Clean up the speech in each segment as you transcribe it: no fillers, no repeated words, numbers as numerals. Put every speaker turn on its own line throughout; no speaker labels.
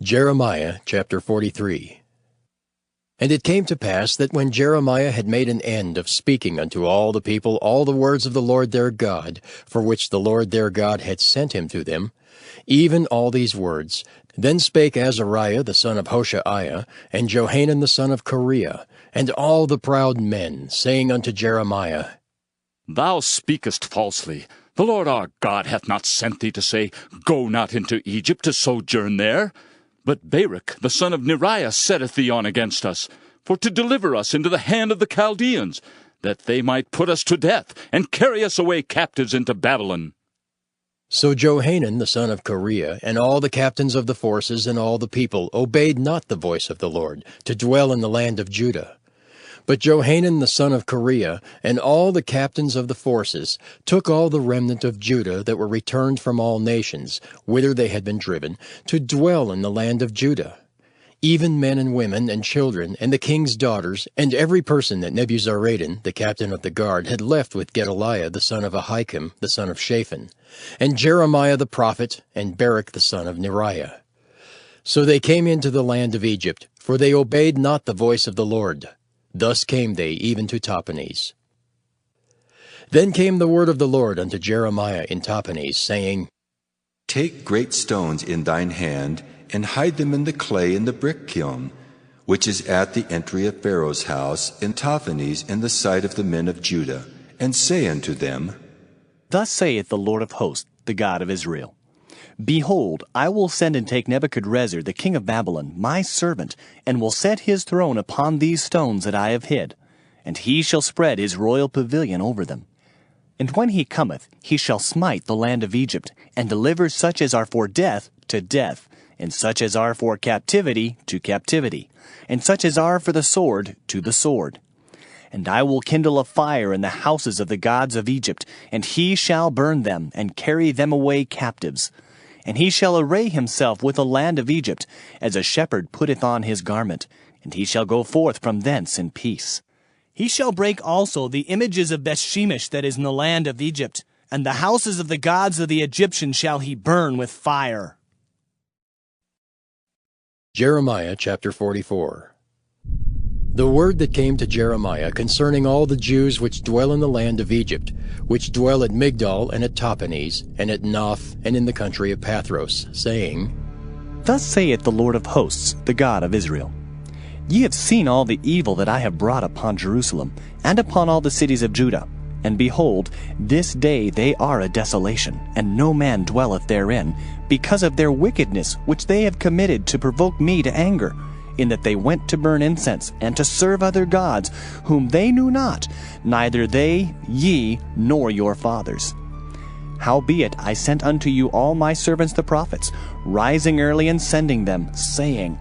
Jeremiah chapter 43. And it came to pass that when Jeremiah had made an end of speaking unto all the people all the words of the Lord their God, for which the Lord their God had sent him to them, even all these words, then spake Azariah the son of Hoshaiah, and Johanan the son of Kareah, and all the proud men, saying unto Jeremiah,
Thou speakest falsely. The Lord our God hath not sent thee to say, Go not into Egypt to sojourn there. But Baruch the son of Neriah setteth thee on against us, for to deliver us into the hand of the Chaldeans, that they might put us to death, and carry us away captives into Babylon.
So Johanan the son of Kareah, and all the captains of the forces, and all the people, obeyed not the voice of the Lord, to dwell in the land of Judah. But Johanan the son of Kareah, and all the captains of the forces, took all the remnant of Judah that were returned from all nations, whither they had been driven, to dwell in the land of Judah, even men and women and children, and the king's daughters, and every person that Nebuzaradan, the captain of the guard, had left with Gedaliah the son of Ahikam, the son of Shaphan, and Jeremiah the prophet, and Baruch the son of Neriah. So they came into the land of Egypt, for they obeyed not the voice of the Lord. Thus came they even to Tahpanhes. Then came the word of the Lord unto Jeremiah in Tahpanhes, saying,
Take great stones in thine hand, and hide them in the clay in the brick kiln, which is at the entry of Pharaoh's house in Tahpanhes in the sight of the men of Judah, and say unto them,
Thus saith the Lord of hosts, the God of Israel, Behold, I will send and take Nebuchadrezzar the king of Babylon, my servant, and will set his throne upon these stones that I have hid, and he shall spread his royal pavilion over them. And when he cometh, he shall smite the land of Egypt, and deliver such as are for death to death, and such as are for captivity to captivity, and such as are for the sword to the sword. And I will kindle a fire in the houses of the gods of Egypt, and he shall burn them, and carry them away captives. And he shall array himself with the land of Egypt, as a shepherd putteth on his garment, and he shall go forth from thence in peace.
He shall break also the images of Bethshemesh that is in the land of Egypt, and the houses of the gods of the Egyptians shall he burn with fire.
Jeremiah chapter 44. The word that came to Jeremiah concerning all the Jews which dwell in the land of Egypt, which dwell at Migdol and at Tahpanhes, and at Noph, and in the country of Pathros, saying,
Thus saith the Lord of hosts, the God of Israel, Ye have seen all the evil that I have brought upon Jerusalem, and upon all the cities of Judah. And behold, this day they are a desolation, and no man dwelleth therein, because of their wickedness which they have committed to provoke me to anger, in that they went to burn incense, and to serve other gods, whom they knew not, neither they, ye, nor your fathers. Howbeit I sent unto you all my servants the prophets, rising early and sending them, saying,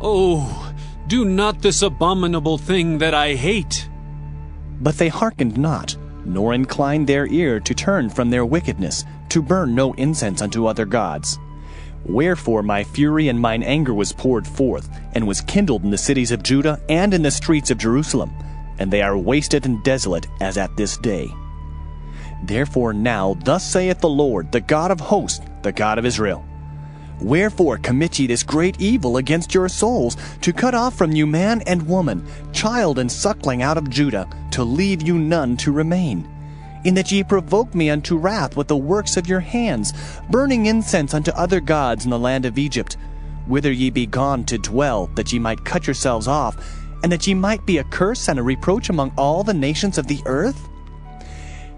Oh, do not this abominable thing that I hate.
But they hearkened not, nor inclined their ear to turn from their wickedness, to burn no incense unto other gods. Wherefore my fury and mine anger was poured forth, and was kindled in the cities of Judah and in the streets of Jerusalem, and they are wasted and desolate as at this day. Therefore now thus saith the Lord, the God of hosts, the God of Israel, Wherefore commit ye this great evil against your souls, to cut off from you man and woman, child and suckling out of Judah, to leave you none to remain? In that ye provoke me unto wrath with the works of your hands, burning incense unto other gods in the land of Egypt, whither ye be gone to dwell, that ye might cut yourselves off, and that ye might be a curse and a reproach among all the nations of the earth?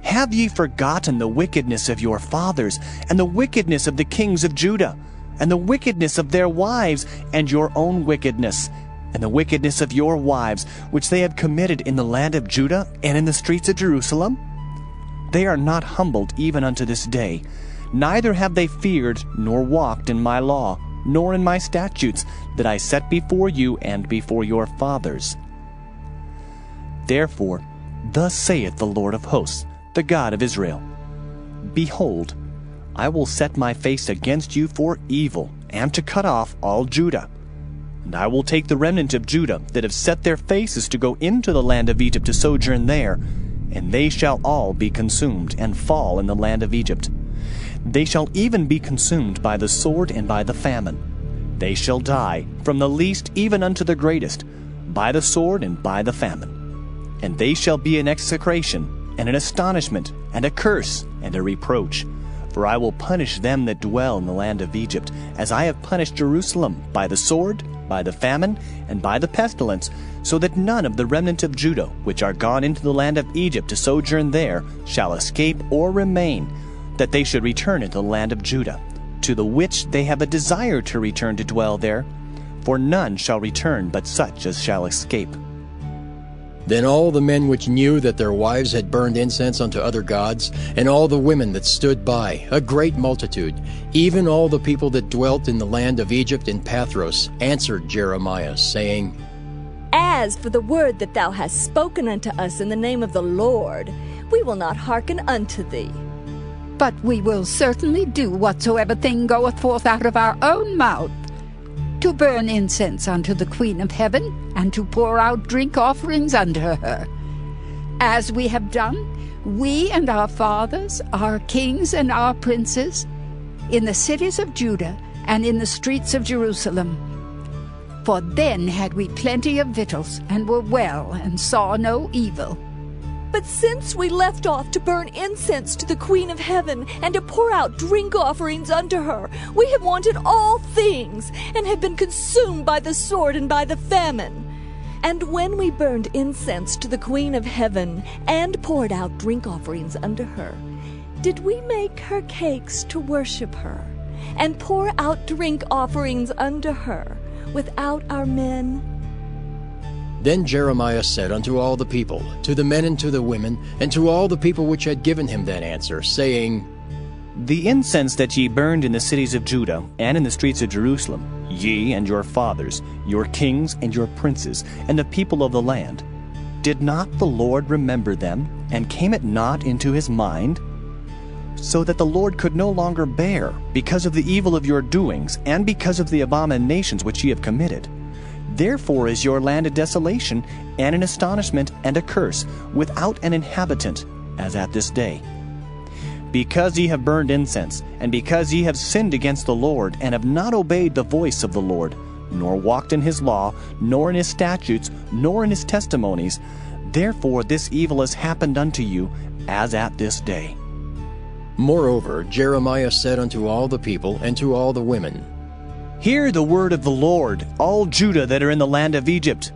Have ye forgotten the wickedness of your fathers, and the wickedness of the kings of Judah, and the wickedness of their wives, and your own wickedness, and the wickedness of your wives, which they have committed in the land of Judah and in the streets of Jerusalem? They are not humbled even unto this day, neither have they feared nor walked in my law, nor in my statutes, that I set before you and before your fathers. Therefore, thus saith the Lord of hosts, the God of Israel, Behold, I will set my face against you for evil, and to cut off all Judah. And I will take the remnant of Judah that have set their faces to go into the land of Egypt to sojourn there, and they shall all be consumed, and fall in the land of Egypt. They shall even be consumed by the sword and by the famine. They shall die, from the least even unto the greatest, by the sword and by the famine. And they shall be an execration, and an astonishment, and a curse, and a reproach. For I will punish them that dwell in the land of Egypt, as I have punished Jerusalem, by the sword, by the famine, and by the pestilence, so that none of the remnant of Judah, which are gone into the land of Egypt to sojourn there, shall escape or remain, that they should return into the land of Judah, to the which they have a desire to return to dwell there, for none shall return but such as shall escape.
Then all the men which knew that their wives had burned incense unto other gods, and all the women that stood by, a great multitude, even all the people that dwelt in the land of Egypt in Pathros, answered Jeremiah, saying,
As for the word that thou hast spoken unto us in the name of the Lord, we will not hearken unto thee.
But we will certainly do whatsoever thing goeth forth out of our own mouth, to burn incense unto the Queen of Heaven, and to pour out drink offerings unto her. As we have done, we and our fathers, our kings and our princes, in the cities of Judah and in the streets of Jerusalem. For then had we plenty of victuals, and were well, and saw no evil.
But since we left off to burn incense to the Queen of Heaven, and to pour out drink offerings unto her, we have wanted all things, and have been consumed by the sword and by the famine. And when we burned incense to the Queen of Heaven, and poured out drink offerings unto her, did we make her cakes to worship her, and pour out drink offerings unto her, without our men?
Then Jeremiah said unto all the people, to the men and to the women, and to all the people which had given him that answer, saying,
The incense that ye burned in the cities of Judah, and in the streets of Jerusalem, ye and your fathers, your kings and your princes, and the people of the land, did not the Lord remember them, and came it not into his mind? So that the Lord could no longer bear, because of the evil of your doings, and because of the abominations which ye have committed. Therefore is your land a desolation, and an astonishment, and a curse, without an inhabitant, as at this day. Because ye have burned incense, and because ye have sinned against the Lord, and have not obeyed the voice of the Lord, nor walked in his law, nor in his statutes, nor in his testimonies, therefore this evil has happened unto you, as at this day.
Moreover, Jeremiah said unto all the people and to all the women,
Hear the word of the Lord, all Judah that are in the land of Egypt.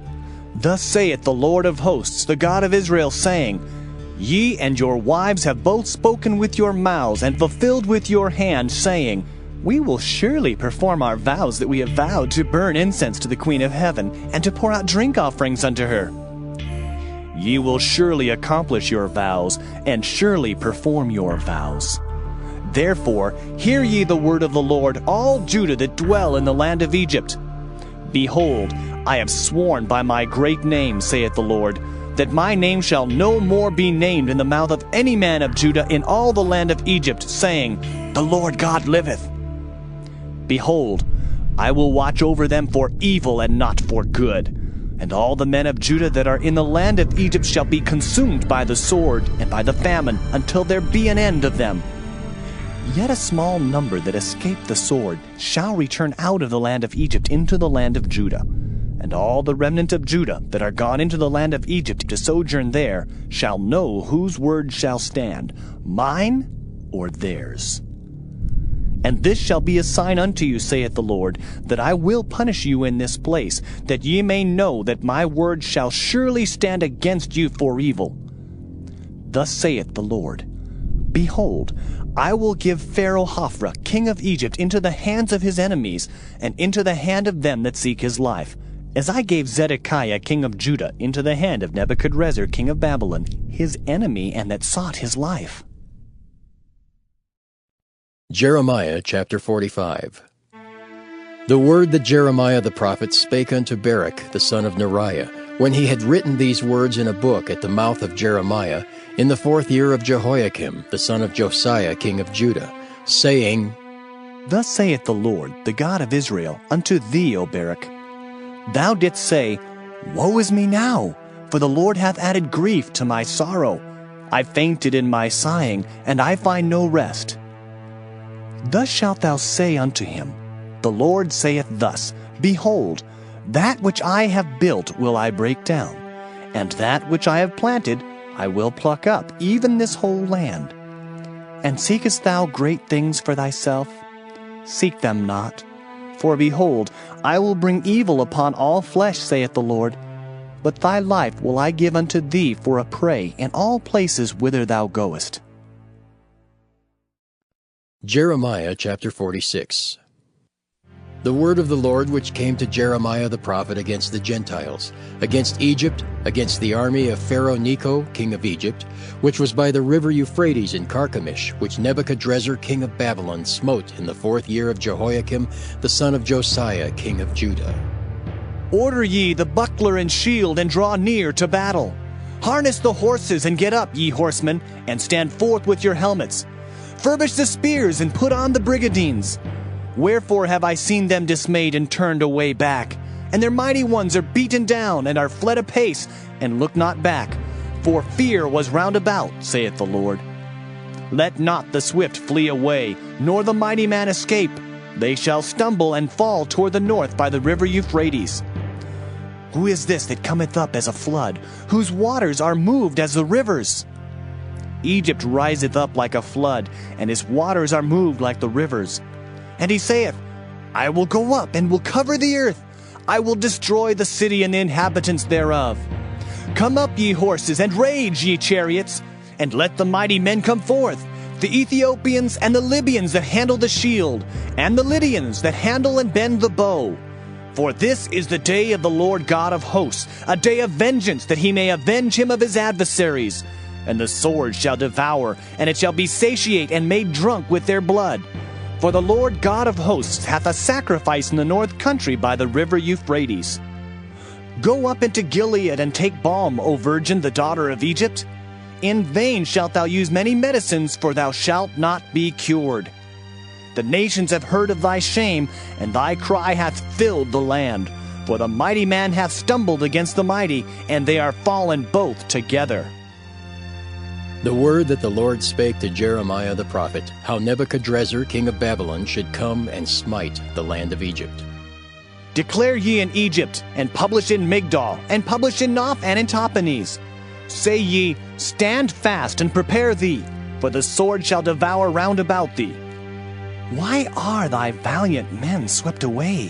Thus saith the Lord of hosts, the God of Israel, saying, Ye and your wives have both spoken with your mouths, and fulfilled with your hand, saying, We will surely perform our vows that we have vowed, to burn incense to the Queen of Heaven, and to pour out drink offerings unto her. Ye will surely accomplish your vows, and surely perform your vows. Therefore, hear ye the word of the Lord, all Judah that dwell in the land of Egypt. Behold, I have sworn by my great name, saith the Lord, that my name shall no more be named in the mouth of any man of Judah in all the land of Egypt, saying, The Lord God liveth. Behold, I will watch over them for evil and not for good. And all the men of Judah that are in the land of Egypt shall be consumed by the sword and by the famine, until there be an end of them. Yet a small number that escape the sword shall return out of the land of Egypt into the land of Judah. And all the remnant of Judah that are gone into the land of Egypt to sojourn there shall know whose word shall stand, mine or theirs. And this shall be a sign unto you, saith the Lord, that I will punish you in this place, that ye may know that my word shall surely stand against you for evil. Thus saith the Lord, Behold, I will give Pharaoh Hophra, king of Egypt, into the hands of his enemies, and into the hand of them that seek his life, as I gave Zedekiah, king of Judah, into the hand of Nebuchadrezzar, king of Babylon, his enemy, and that sought his life.
Jeremiah chapter 45. The word that Jeremiah the prophet spake unto Baruch the son of Neriah, when he had written these words in a book at the mouth of Jeremiah, in the 4th year of Jehoiakim the son of Josiah king of Judah, saying,
Thus saith the Lord, the God of Israel, unto thee, O Baruch, Thou didst say, Woe is me now, for the Lord hath added grief to my sorrow. I fainted in my sighing, and I find no rest. Thus shalt thou say unto him, The Lord saith thus, Behold, that which I have built will I break down, and that which I have planted I will pluck up, even this whole land. And seekest thou great things for thyself? Seek them not. For behold, I will bring evil upon all flesh, saith the Lord. But thy life will I give unto thee for a prey in all places whither thou goest.
Jeremiah chapter 46. The word of the Lord which came to Jeremiah the prophet against the Gentiles, against Egypt, against the army of Pharaoh Necho, king of Egypt, which was by the river Euphrates in Carchemish, which Nebuchadrezzar king of Babylon smote in the 4th year of Jehoiakim, the son of Josiah, king of Judah.
Order ye the buckler and shield, and draw near to battle. Harness the horses, and get up, ye horsemen, and stand forth with your helmets. Furbish the spears, and put on the brigadines. Wherefore have I seen them dismayed and turned away back? And their mighty ones are beaten down, and are fled apace, and look not back. For fear was round about, saith the Lord. Let not the swift flee away, nor the mighty man escape. They shall stumble and fall toward the north by the river Euphrates. Who is this that cometh up as a flood, whose waters are moved as the rivers? Egypt riseth up like a flood, and his waters are moved like the rivers. And he saith, I will go up and will cover the earth. I will destroy the city and the inhabitants thereof. Come up, ye horses, and rage, ye chariots, and let the mighty men come forth, the Ethiopians and the Libyans that handle the shield, and the Lydians that handle and bend the bow. For this is the day of the Lord God of hosts, a day of vengeance, that he may avenge him of his adversaries. And the sword shall devour, and it shall be satiate and made drunk with their blood. For the Lord God of hosts hath a sacrifice in the north country by the river Euphrates. Go up into Gilead and take balm, O virgin, the daughter of Egypt. In vain shalt thou use many medicines, for thou shalt not be cured. The nations have heard of thy shame, and thy cry hath filled the land. For the mighty man hath stumbled against the mighty, and they are fallen both together.
The word that the Lord spake to Jeremiah the prophet, how Nebuchadrezzar king of Babylon should come and smite the land of Egypt.
Declare ye in Egypt, and publish in Migdol, and publish in Noph and in Tahpanhes. Say ye, Stand fast and prepare thee, for the sword shall devour round about thee. Why are thy valiant men swept away?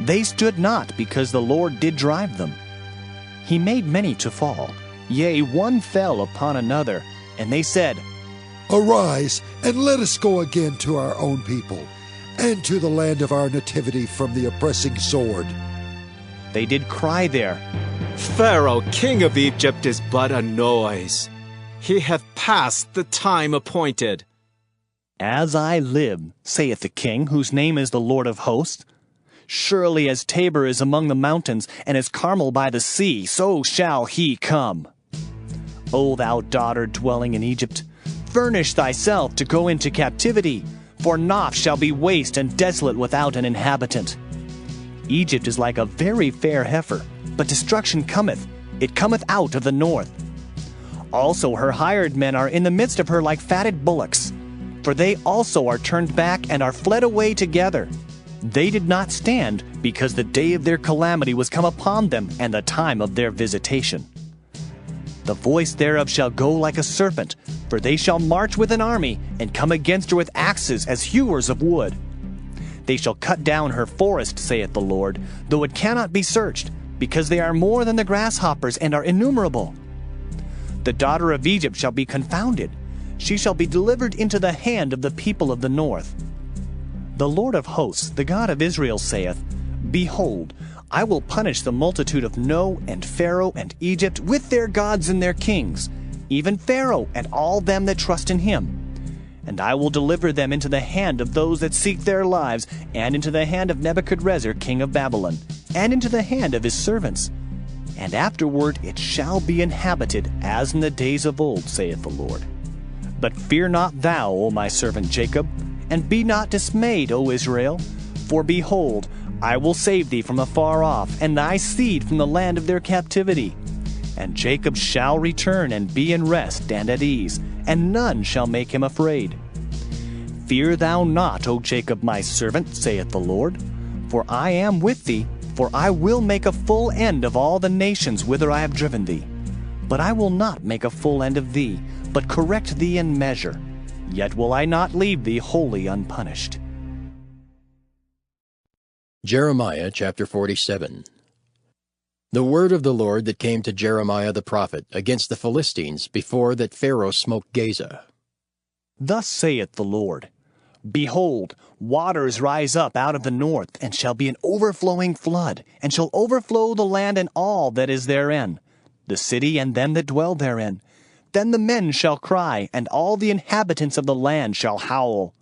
They stood not, because the Lord did drive them. He made many to fall. Yea, one fell upon another, and they said,
Arise, and let us go again to our own people, and to the land of our nativity from the oppressing sword.
They did cry there,
Pharaoh, king of Egypt, is but a noise. He hath passed the time appointed.
As I live, saith the king, whose name is the Lord of hosts, surely as Tabor is among the mountains, and as Carmel by the sea, so shall he come. O thou daughter dwelling in Egypt, furnish thyself to go into captivity, for Noph shall be waste and desolate without an inhabitant. Egypt is like a very fair heifer, but destruction cometh. It cometh out of the north. Also her hired men are in the midst of her like fatted bullocks, for they also are turned back and are fled away together. They did not stand, because the day of their calamity was come upon them, and the time of their visitation. The voice thereof shall go like a serpent, for they shall march with an army, and come against her with axes as hewers of wood. They shall cut down her forest, saith the Lord, though it cannot be searched, because they are more than the grasshoppers, and are innumerable. The daughter of Egypt shall be confounded. She shall be delivered into the hand of the people of the north. The Lord of hosts, the God of Israel, saith, Behold, I will punish the multitude of No, and Pharaoh, and Egypt, with their gods and their kings, even Pharaoh, and all them that trust in him. And I will deliver them into the hand of those that seek their lives, and into the hand of Nebuchadrezzar king of Babylon, and into the hand of his servants. And afterward it shall be inhabited, as in the days of old, saith the Lord. But fear not thou, O my servant Jacob, and be not dismayed, O Israel, for behold, I will save thee from afar off, and thy seed from the land of their captivity. And Jacob shall return and be in rest and at ease, and none shall make him afraid. Fear thou not, O Jacob my servant, saith the Lord, for I am with thee, for I will make a full end of all the nations whither I have driven thee. But I will not make a full end of thee, but correct thee in measure. Yet will I not leave thee wholly unpunished.
Jeremiah chapter 47. The word of the Lord that came to Jeremiah the prophet against the Philistines before that Pharaoh smote Gaza.
Thus saith the Lord, Behold, waters rise up out of the north, and shall be an overflowing flood, and shall overflow the land and all that is therein, the city and them that dwell therein. Then the men shall cry, and all the inhabitants of the land shall howl.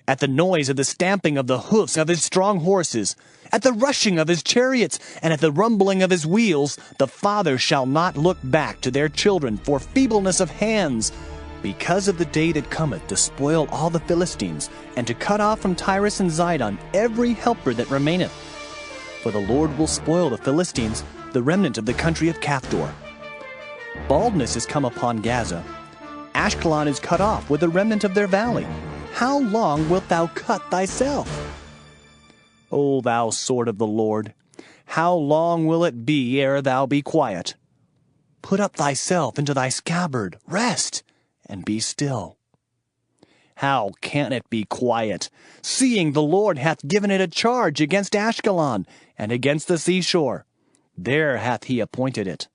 At the noise of the stamping of the hoofs of his strong horses, at the rushing of his chariots, and at the rumbling of his wheels, the fathers shall not look back to their children for feebleness of hands, because of the day that cometh to spoil all the Philistines, and to cut off from Tyrus and Zidon every helper that remaineth. For the Lord will spoil the Philistines, the remnant of the country of Caphdor. Baldness is come upon Gaza. Ashkelon is cut off with the remnant of their valley. How long wilt thou cut thyself? O thou sword of the Lord, how long will it be ere thou be quiet? Put up thyself into thy scabbard, rest, and be still. How can it be quiet, seeing the Lord hath given it a charge against Ashkelon, and against the seashore? There hath he appointed it.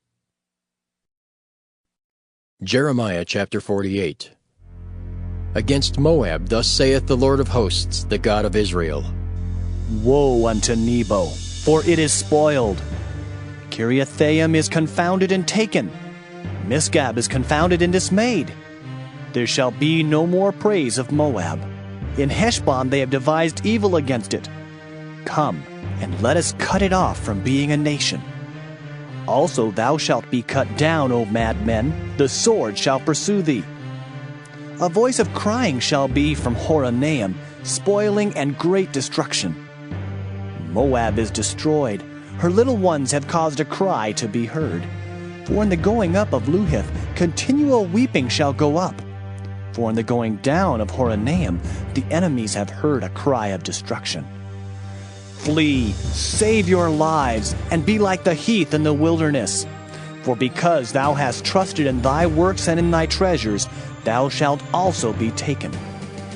Jeremiah chapter 48. Against Moab thus saith the Lord of hosts, the God of Israel.
Woe unto Nebo, for it is spoiled. Kiriathaim is confounded and taken. Misgab is confounded and dismayed. There shall be no more praise of Moab. In Heshbon they have devised evil against it. Come, and let us cut it off from being a nation. Also thou shalt be cut down, O madmen, the sword shall pursue thee. A voice of crying shall be from Horonaim, spoiling and great destruction. Moab is destroyed, her little ones have caused a cry to be heard. For in the going up of Luhith, continual weeping shall go up. For in the going down of Horonaim, the enemies have heard a cry of destruction. Flee, save your lives, and be like the heath in the wilderness. For because thou hast trusted in thy works and in thy treasures, thou shalt also be taken.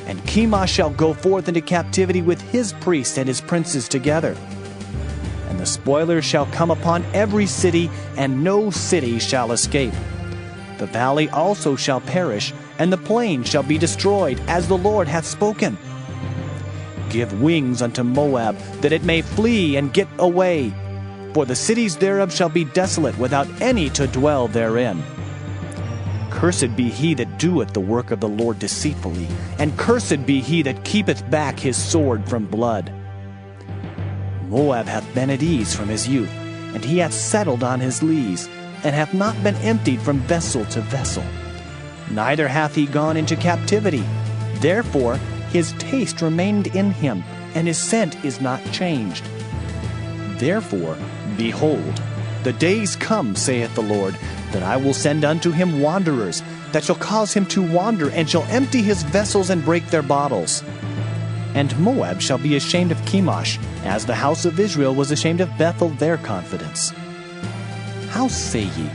And Chemosh shall go forth into captivity with his priests and his princes together. And the spoilers shall come upon every city, and no city shall escape. The valley also shall perish, and the plain shall be destroyed, as the Lord hath spoken. Give wings unto Moab, that it may flee and get away. For the cities thereof shall be desolate, without any to dwell therein. Cursed be he that doeth the work of the Lord deceitfully, and cursed be he that keepeth back his sword from blood. Moab hath been at ease from his youth, and he hath settled on his lees, and hath not been emptied from vessel to vessel. Neither hath he gone into captivity. Therefore his taste remained in him, and his scent is not changed. Therefore, behold, the days come, saith the Lord, that I will send unto him wanderers, that shall cause him to wander, and shall empty his vessels and break their bottles. And Moab shall be ashamed of Chemosh, as the house of Israel was ashamed of Bethel their confidence. How say ye?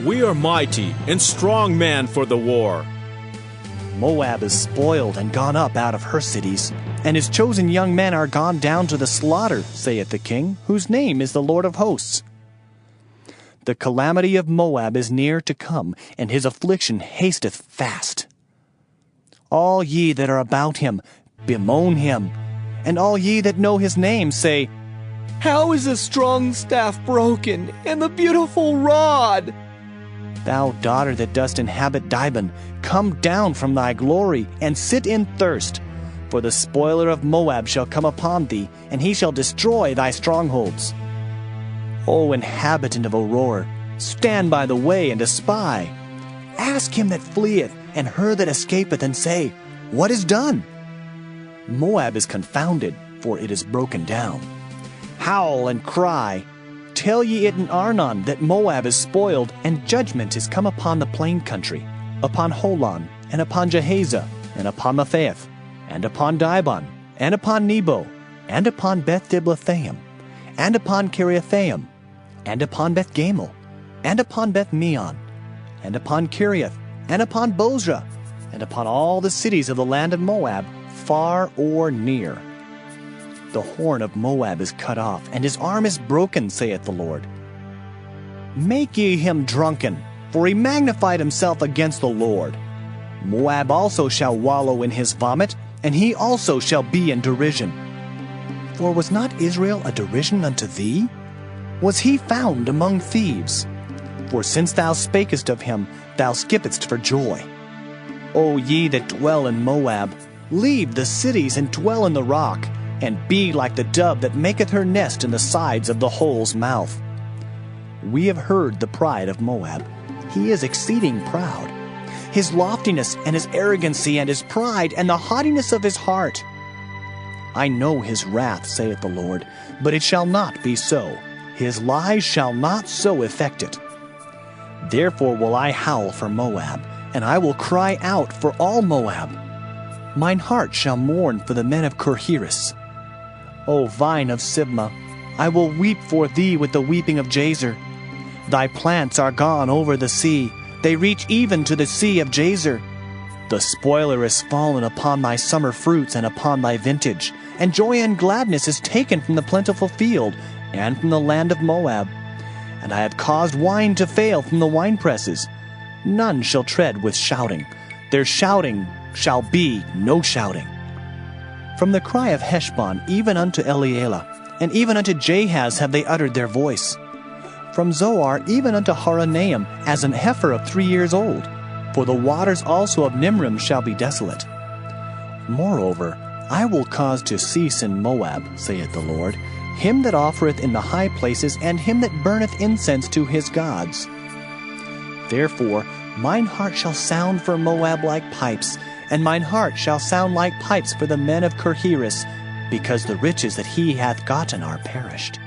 We are mighty and strong men for the war.
Moab is spoiled and gone up out of her cities, and his chosen young men are gone down to the slaughter, saith the king, whose name is the Lord of hosts. The calamity of Moab is near to come, and his affliction hasteth fast. All ye that are about him, bemoan him, and all ye that know his name say, How is the strong staff broken, and the beautiful rod? Thou daughter that dost inhabit Dibon, come down from thy glory, and sit in thirst. For the spoiler of Moab shall come upon thee, and he shall destroy thy strongholds. O inhabitant of Aurora, stand by the way and espy. Ask him that fleeth, and her that escapeth, and say, What is done? Moab is confounded, for it is broken down. Howl and cry. Tell ye it in Arnon that Moab is spoiled, and judgment is come upon the plain country, upon Holon, and upon Jehaza, and upon Mephaeth, and upon Dibon, and upon Nebo, and upon Beth-Diblathaim, and upon Kiriathaim, and upon Beth-Gamel, and upon Beth-Meon, and upon Kiriath, and upon Bozrah, and upon all the cities of the land of Moab, far or near. The horn of Moab is cut off, and his arm is broken, saith the Lord. Make ye him drunken, for he magnified himself against the Lord. Moab also shall wallow in his vomit, and he also shall be in derision. For was not Israel a derision unto thee? Was he found among thieves? For since thou spakest of him, thou skippedst for joy. O ye that dwell in Moab, leave the cities and dwell in the rock, and be like the dove that maketh her nest in the sides of the hole's mouth. We have heard the pride of Moab. He is exceeding proud. His loftiness and his arrogancy and his pride and the haughtiness of his heart. I know his wrath, saith the Lord, but it shall not be so. His lies shall not so effect it. Therefore will I howl for Moab, and I will cry out for all Moab. Mine heart shall mourn for the men of Kirheres. O vine of Sibmah, I will weep for thee with the weeping of Jazer. Thy plants are gone over the sea, they reach even to the sea of Jazer. The spoiler is fallen upon thy summer fruits and upon thy vintage, and joy and gladness is taken from the plentiful field, and from the land of Moab. And I have caused wine to fail from the winepresses. None shall tread with shouting. Their shouting shall be no shouting. From the cry of Heshbon even unto Elealeh, and even unto Jahaz have they uttered their voice. From Zoar even unto Horonaim, as an heifer of 3 years old. For the waters also of Nimrim shall be desolate. Moreover, I will cause to cease in Moab, saith the Lord, him that offereth in the high places, and him that burneth incense to his gods. Therefore mine heart shall sound for Moab like pipes, and mine heart shall sound like pipes for the men of Kirheres, because the riches that he hath gotten are perished.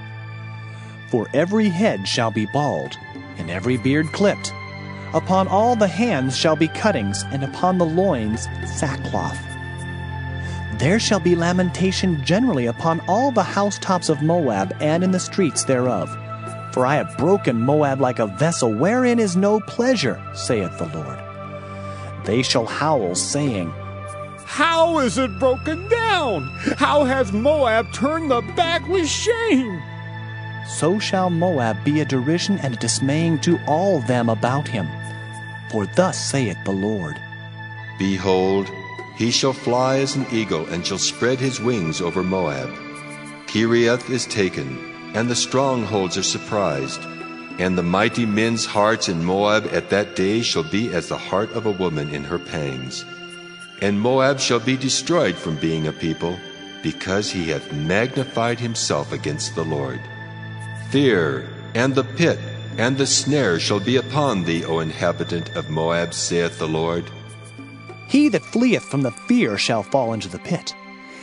For every head shall be bald, and every beard clipped. Upon all the hands shall be cuttings, and upon the loins sackcloth. There shall be lamentation generally upon all the housetops of Moab, and in the streets thereof. For I have broken Moab like a vessel wherein is no pleasure, saith the Lord. They shall howl, saying,
How is it broken down? How hath Moab turned the back with shame?
So shall Moab be a derision and a dismaying to all them about him. For thus saith the Lord.
Behold, he shall fly as an eagle, and shall spread his wings over Moab. Kiriath is taken, and the strongholds are surprised. And the mighty men's hearts in Moab at that day shall be as the heart of a woman in her pangs. And Moab shall be destroyed from being a people, because he hath magnified himself against the Lord. Fear, and the pit, and the snare shall be upon thee, O inhabitant of Moab, saith the Lord.
He that fleeth from the fear shall fall into the pit,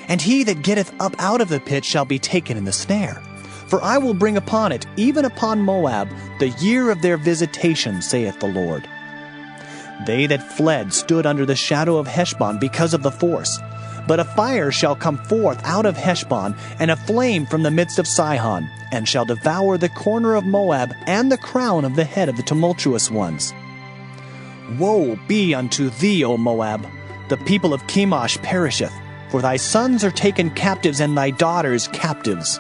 and he that getteth up out of the pit shall be taken in the snare. For I will bring upon it, even upon Moab, the year of their visitation, saith the Lord. They that fled stood under the shadow of Heshbon because of the force. But a fire shall come forth out of Heshbon, and a flame from the midst of Sihon, and shall devour the corner of Moab, and the crown of the head of the tumultuous ones. Woe be unto thee, O Moab! The people of Chemosh perisheth, for thy sons are taken captives, and thy daughters captives.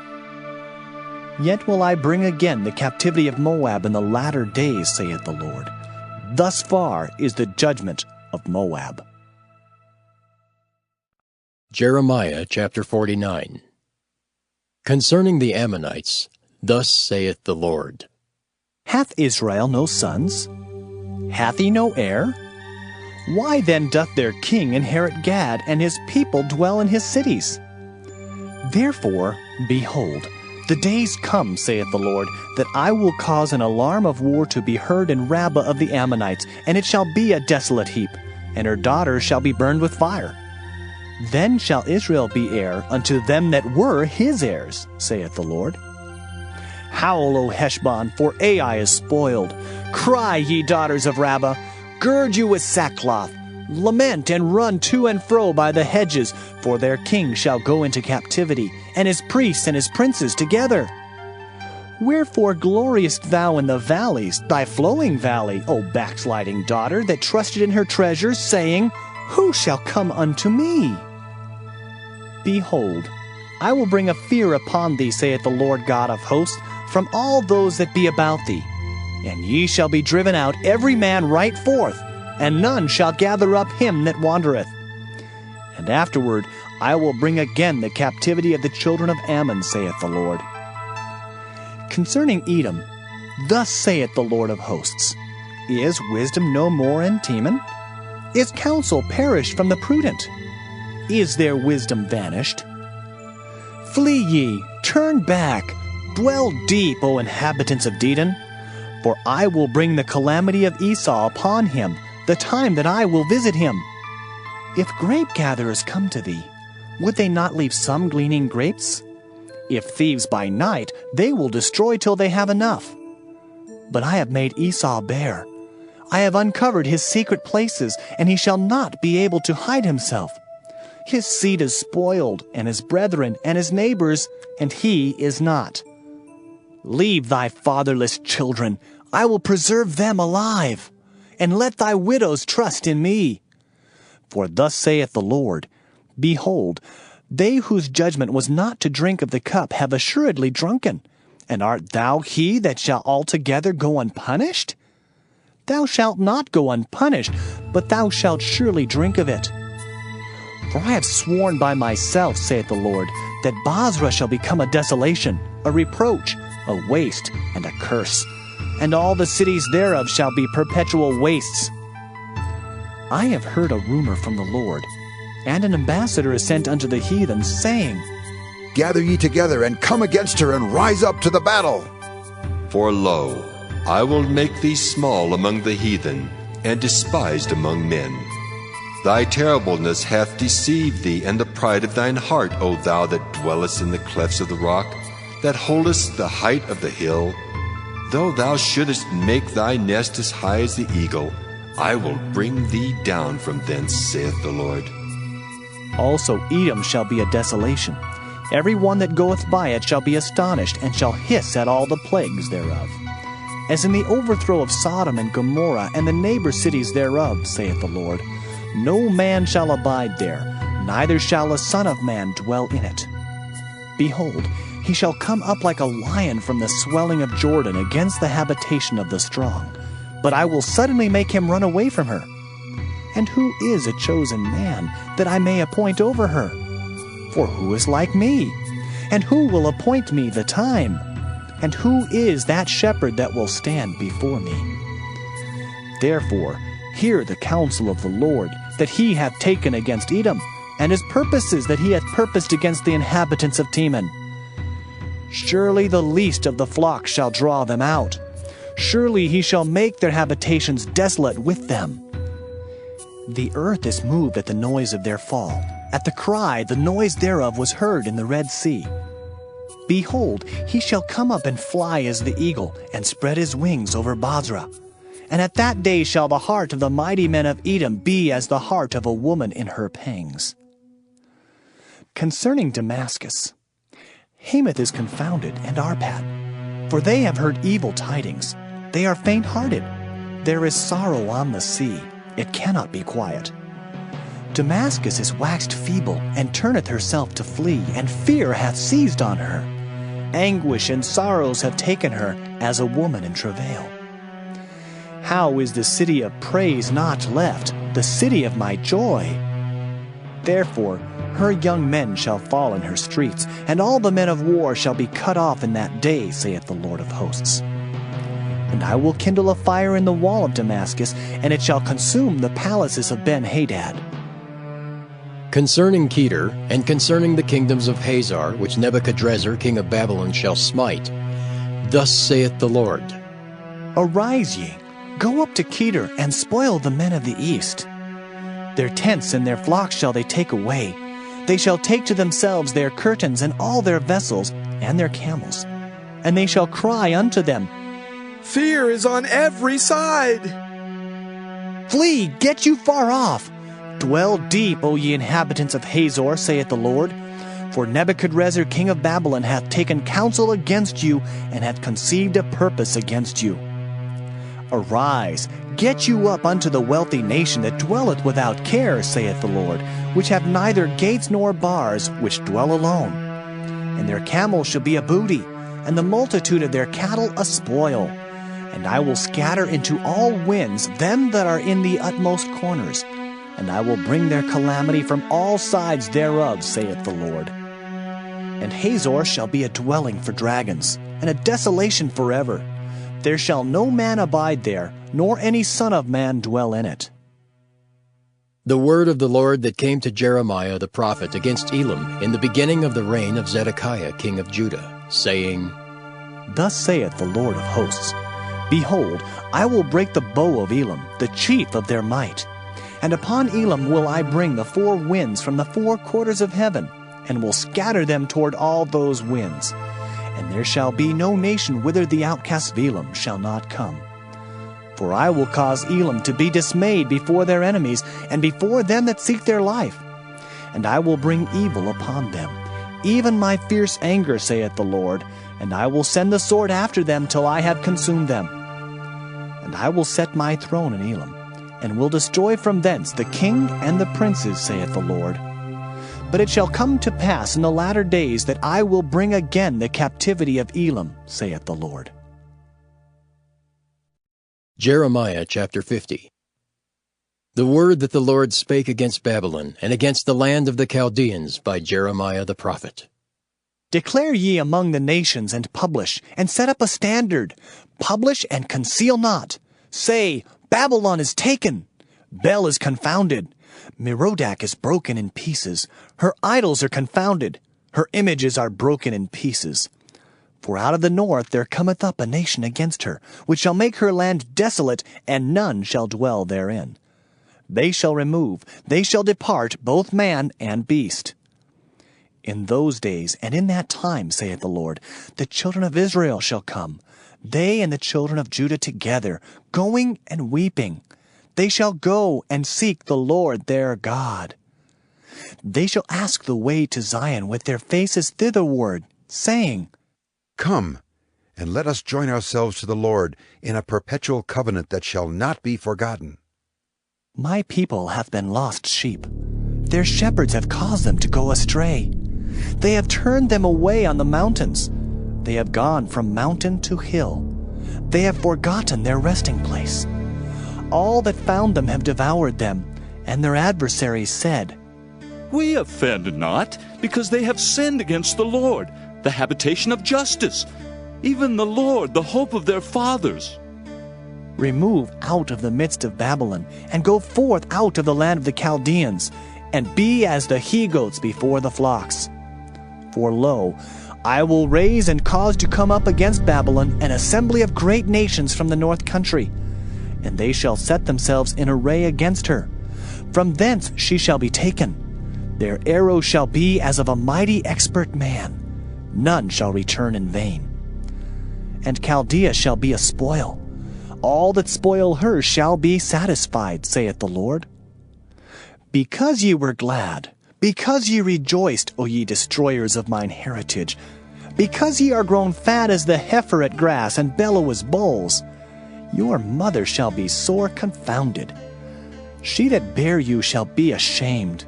Yet will I bring again the captivity of Moab in the latter days, saith the Lord. Thus far is the judgment of Moab.
Jeremiah chapter 49. Concerning the Ammonites, thus saith the Lord.
Hath Israel no sons? Hath he no heir? Why then doth their king inherit Gad, and his people dwell in his cities? Therefore, behold, the days come, saith the Lord, that I will cause an alarm of war to be heard in Rabbah of the Ammonites, and it shall be a desolate heap, and her daughters shall be burned with fire. Then shall Israel be heir unto them that were his heirs, saith the Lord. Howl, O Heshbon, for Ai is spoiled. Cry, ye daughters of Rabbah. Gird you with sackcloth. Lament and run to and fro by the hedges, for their king shall go into captivity, and his priests and his princes together. Wherefore gloriest thou in the valleys, thy flowing valley, O backsliding daughter, that trusted in her treasures, saying, Who shall come unto me? Behold, I will bring a fear upon thee, saith the Lord God of hosts, from all those that be about thee. And ye shall be driven out every man right forth, and none shall gather up him that wandereth. And afterward I will bring again the captivity of the children of Ammon, saith the Lord. Concerning Edom, thus saith the Lord of hosts, Is wisdom no more in Teman? Is counsel perished from the prudent? Is their wisdom vanished? Flee ye, turn back, dwell deep, O inhabitants of Dedan, for I will bring the calamity of Esau upon him, the time that I will visit him. If grape-gatherers come to thee, would they not leave some gleaning grapes? If thieves by night, they will destroy till they have enough. But I have made Esau bare. I have uncovered his secret places, and he shall not be able to hide himself. His seed is spoiled, and his brethren, and his neighbors, and he is not. Leave thy fatherless children, I will preserve them alive, and let thy widows trust in me. For thus saith the Lord, Behold, they whose judgment was not to drink of the cup have assuredly drunken. And art thou he that shall altogether go unpunished? Thou shalt not go unpunished, but thou shalt surely drink of it. For I have sworn by myself, saith the Lord, that Basra shall become a desolation, a reproach, a waste, and a curse, and all the cities thereof shall be perpetual wastes. I have heard a rumor from the Lord, and an ambassador is sent unto the heathen, saying,
Gather ye together, and come against her, and rise up to the battle.
For lo, I will make thee small among the heathen, and despised among men. Thy terribleness hath deceived thee, and the pride of thine heart, O thou that dwellest in the clefts of the rock, that holdest the height of the hill. Though thou shouldest make thy nest as high as the eagle, I will bring thee down from thence, saith the Lord.
Also Edom shall be a desolation. Every one that goeth by it shall be astonished, and shall hiss at all the plagues thereof. As in the overthrow of Sodom and Gomorrah, and the neighbor cities thereof, saith the Lord, no man shall abide there, neither shall a son of man dwell in it. Behold, he shall come up like a lion from the swelling of Jordan against the habitation of the strong. But I will suddenly make him run away from her. And who is a chosen man, that I may appoint over her? For who is like me? And who will appoint me the time? And who is that shepherd that will stand before me? Therefore, hear the counsel of the Lord, that he hath taken against Edom, and his purposes that he hath purposed against the inhabitants of Teman. Surely the least of the flock shall draw them out. Surely he shall make their habitations desolate with them. The earth is moved at the noise of their fall. At the cry, the noise thereof was heard in the Red Sea. Behold, he shall come up and fly as the eagle, and spread his wings over Basra. And at that day shall the heart of the mighty men of Edom be as the heart of a woman in her pangs. Concerning Damascus, Hamath is confounded, and Arpad, for they have heard evil tidings. They are faint-hearted. There is sorrow on the sea. It cannot be quiet. Damascus is waxed feeble, and turneth herself to flee, and fear hath seized on her. Anguish and sorrows have taken her, as a woman in travail. How is the city of praise not left, the city of my joy? Therefore her young men shall fall in her streets, and all the men of war shall be cut off in that day, saith the Lord of hosts. And I will kindle a fire in the wall of Damascus, and it shall consume the palaces of Ben-Hadad.
Concerning Kedar, and concerning the kingdoms of Hazar, which Nebuchadrezzar king of Babylon shall smite, thus saith the Lord,
Arise ye, go up to Kedar, and spoil the men of the east. Their tents and their flocks shall they take away. They shall take to themselves their curtains and all their vessels and their camels. And they shall cry unto them,
Fear is on every side.
Flee, get you far off, Dwell deep, O ye inhabitants of Hazor, saith the Lord. For Nebuchadrezzar king of Babylon hath taken counsel against you, and hath conceived a purpose against you. Arise, get you up unto the wealthy nation that dwelleth without care, saith the Lord, which have neither gates nor bars, which dwell alone. And their camels shall be a booty, and the multitude of their cattle a spoil. And I will scatter into all winds them that are in the utmost corners, and I will bring their calamity from all sides thereof, saith the Lord. And Hazor shall be a dwelling for dragons, and a desolation forever. There shall no man abide there, nor any son of man dwell in it.
The word of the Lord that came to Jeremiah the prophet against Elam in the beginning of the reign of Zedekiah king of Judah, saying,
Thus saith the Lord of hosts, Behold, I will break the bow of Elam, the chief of their might. And upon Elam will I bring the four winds from the four quarters of heaven, and will scatter them toward all those winds. And there shall be no nation whither the outcast of Elam shall not come. For I will cause Elam to be dismayed before their enemies, and before them that seek their life. And I will bring evil upon them, even my fierce anger, saith the Lord, and I will send the sword after them till I have consumed them. And I will set my throne in Elam, and will destroy from thence the king and the princes, saith the Lord. But it shall come to pass in the latter days that I will bring again the captivity of Elam, saith the Lord.
Jeremiah chapter 50. The word that the Lord spake against Babylon, and against the land of the Chaldeans by Jeremiah the prophet.
Declare ye among the nations, and publish, and set up a standard. Publish and conceal not. Say, Babylon is taken. Bel is confounded. Merodach is broken in pieces. Her idols are confounded. Her images are broken in pieces. For out of the north there cometh up a nation against her, which shall make her land desolate, and none shall dwell therein. They shall remove, they shall depart, both man and beast. In those days and in that time, saith the Lord, the children of Israel shall come, they and the children of Judah together, going and weeping. They shall go and seek the Lord their God. They shall ask the way to Zion with their faces thitherward, saying,
Come, and let us join ourselves to the Lord in a perpetual covenant that shall not be forgotten.
My people hath been lost sheep. Their shepherds have caused them to go astray. They have turned them away on the mountains. They have gone from mountain to hill. They have forgotten their resting place. All that found them have devoured them, and their adversaries said,
We offend not, because they have sinned against the Lord, the habitation of justice, even the Lord, the hope of their fathers.
Remove out of the midst of Babylon, and go forth out of the land of the Chaldeans, and be as the he-goats before the flocks. For lo, I will raise and cause to come up against Babylon an assembly of great nations from the north country, and they shall set themselves in array against her. From thence she shall be taken. Their arrows shall be as of a mighty expert man. None shall return in vain. And Chaldea shall be a spoil. All that spoil her shall be satisfied, saith the Lord. Because ye were glad, because ye rejoiced, O ye destroyers of mine heritage, because ye are grown fat as the heifer at grass, and bellow as bulls, your mother shall be sore confounded. She that bare you shall be ashamed.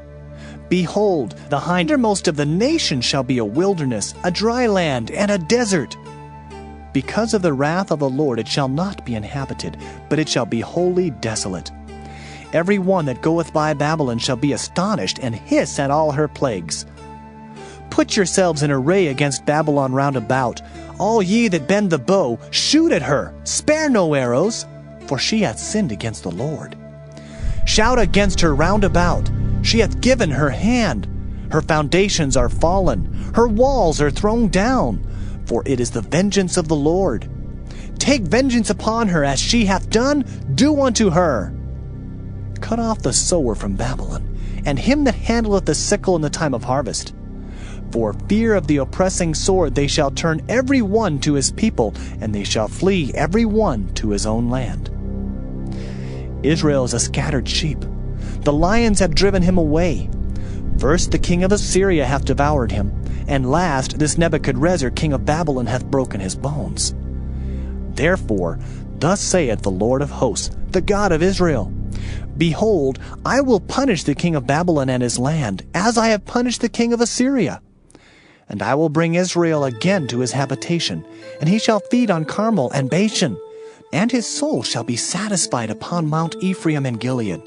Behold, the hindermost of the nations shall be a wilderness, a dry land, and a desert. Because of the wrath of the Lord it shall not be inhabited, but it shall be wholly desolate. Every one that goeth by Babylon shall be astonished, and hiss at all her plagues. Put yourselves in array against Babylon round about. All ye that bend the bow, shoot at her, spare no arrows, for she hath sinned against the Lord. Shout against her round about. She hath given her hand. Her foundations are fallen. Her walls are thrown down. For it is the vengeance of the Lord. Take vengeance upon her, as she hath done, do unto her. Cut off the sower from Babylon, and him that handleth the sickle in the time of harvest. For fear of the oppressing sword they shall turn every one to his people, and they shall flee every one to his own land. Israel is a scattered sheep. The lions have driven him away. First the king of Assyria hath devoured him, and last this Nebuchadrezzar king of Babylon hath broken his bones. Therefore, thus saith the Lord of hosts, the God of Israel, Behold, I will punish the king of Babylon and his land, as I have punished the king of Assyria. And I will bring Israel again to his habitation, and he shall feed on Carmel and Bashan, and his soul shall be satisfied upon Mount Ephraim and Gilead.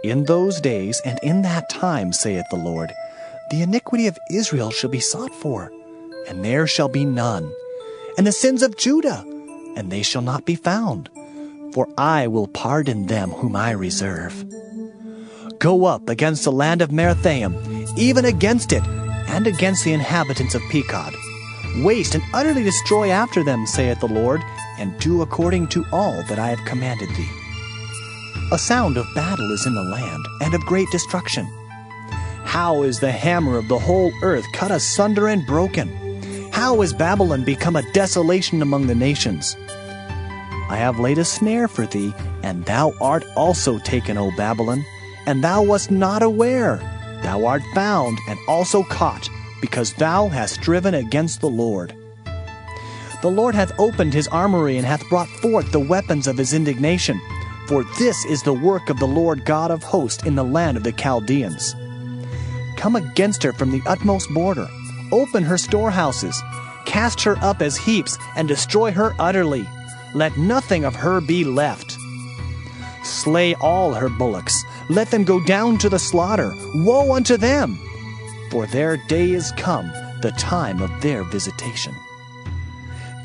In those days and in that time, saith the Lord, the iniquity of Israel shall be sought for, and there shall be none, and the sins of Judah, and they shall not be found, for I will pardon them whom I reserve. Go up against the land of Merathaim, even against it, and against the inhabitants of Pekod. Waste and utterly destroy after them, saith the Lord, and do according to all that I have commanded thee. A sound of battle is in the land, and of great destruction. How is the hammer of the whole earth cut asunder and broken? How is Babylon become a desolation among the nations? I have laid a snare for thee, and thou art also taken, O Babylon, and thou wast not aware. Thou art found and also caught, because thou hast striven against the Lord. The Lord hath opened his armory, and hath brought forth the weapons of his indignation. For this is the work of the Lord God of hosts in the land of the Chaldeans. Come against her from the utmost border. Open her storehouses. Cast her up as heaps, and destroy her utterly. Let nothing of her be left. Slay all her bullocks. Let them go down to the slaughter. Woe unto them! For their day is come, the time of their visitation.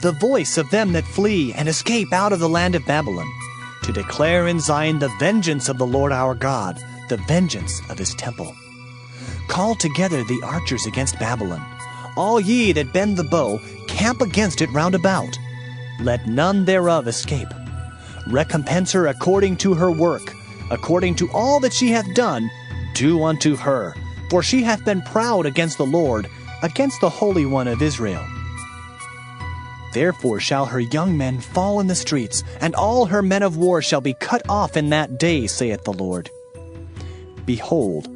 The voice of them that flee and escape out of the land of Babylon, to declare in Zion the vengeance of the Lord our God, the vengeance of his temple. Call together the archers against Babylon. All ye that bend the bow, camp against it round about. Let none thereof escape. Recompense her according to her work, according to all that she hath done, do unto her. For she hath been proud against the Lord, against the Holy One of Israel. Therefore shall her young men fall in the streets, and all her men of war shall be cut off in that day, saith the Lord. Behold,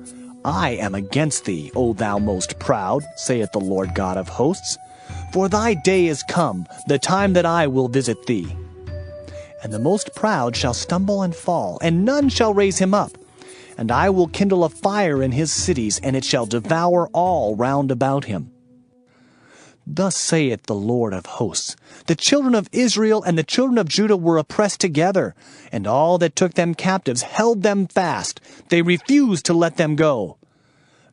I am against thee, O thou most proud, saith the Lord God of hosts. For thy day is come, the time that I will visit thee. And the most proud shall stumble and fall, and none shall raise him up. And I will kindle a fire in his cities, and it shall devour all round about him. Thus saith the Lord of hosts, the children of Israel and the children of Judah were oppressed together, and all that took them captives held them fast. They refused to let them go.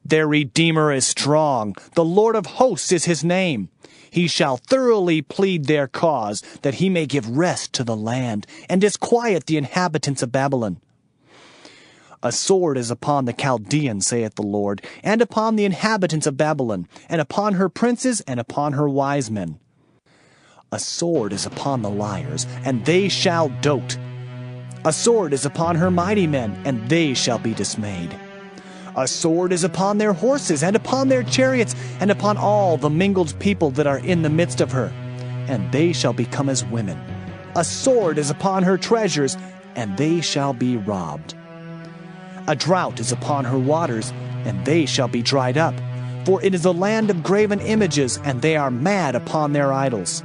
Their Redeemer is strong. The Lord of hosts is his name. He shall thoroughly plead their cause, that he may give rest to the land, and disquiet the inhabitants of Babylon. A sword is upon the Chaldeans, saith the Lord, and upon the inhabitants of Babylon, and upon her princes, and upon her wise men. A sword is upon the liars, and they shall dote. A sword is upon her mighty men, and they shall be dismayed. A sword is upon their horses, and upon their chariots, and upon all the mingled people that are in the midst of her, and they shall become as women. A sword is upon her treasures, and they shall be robbed. A drought is upon her waters, and they shall be dried up. For it is a land of graven images, and they are mad upon their idols.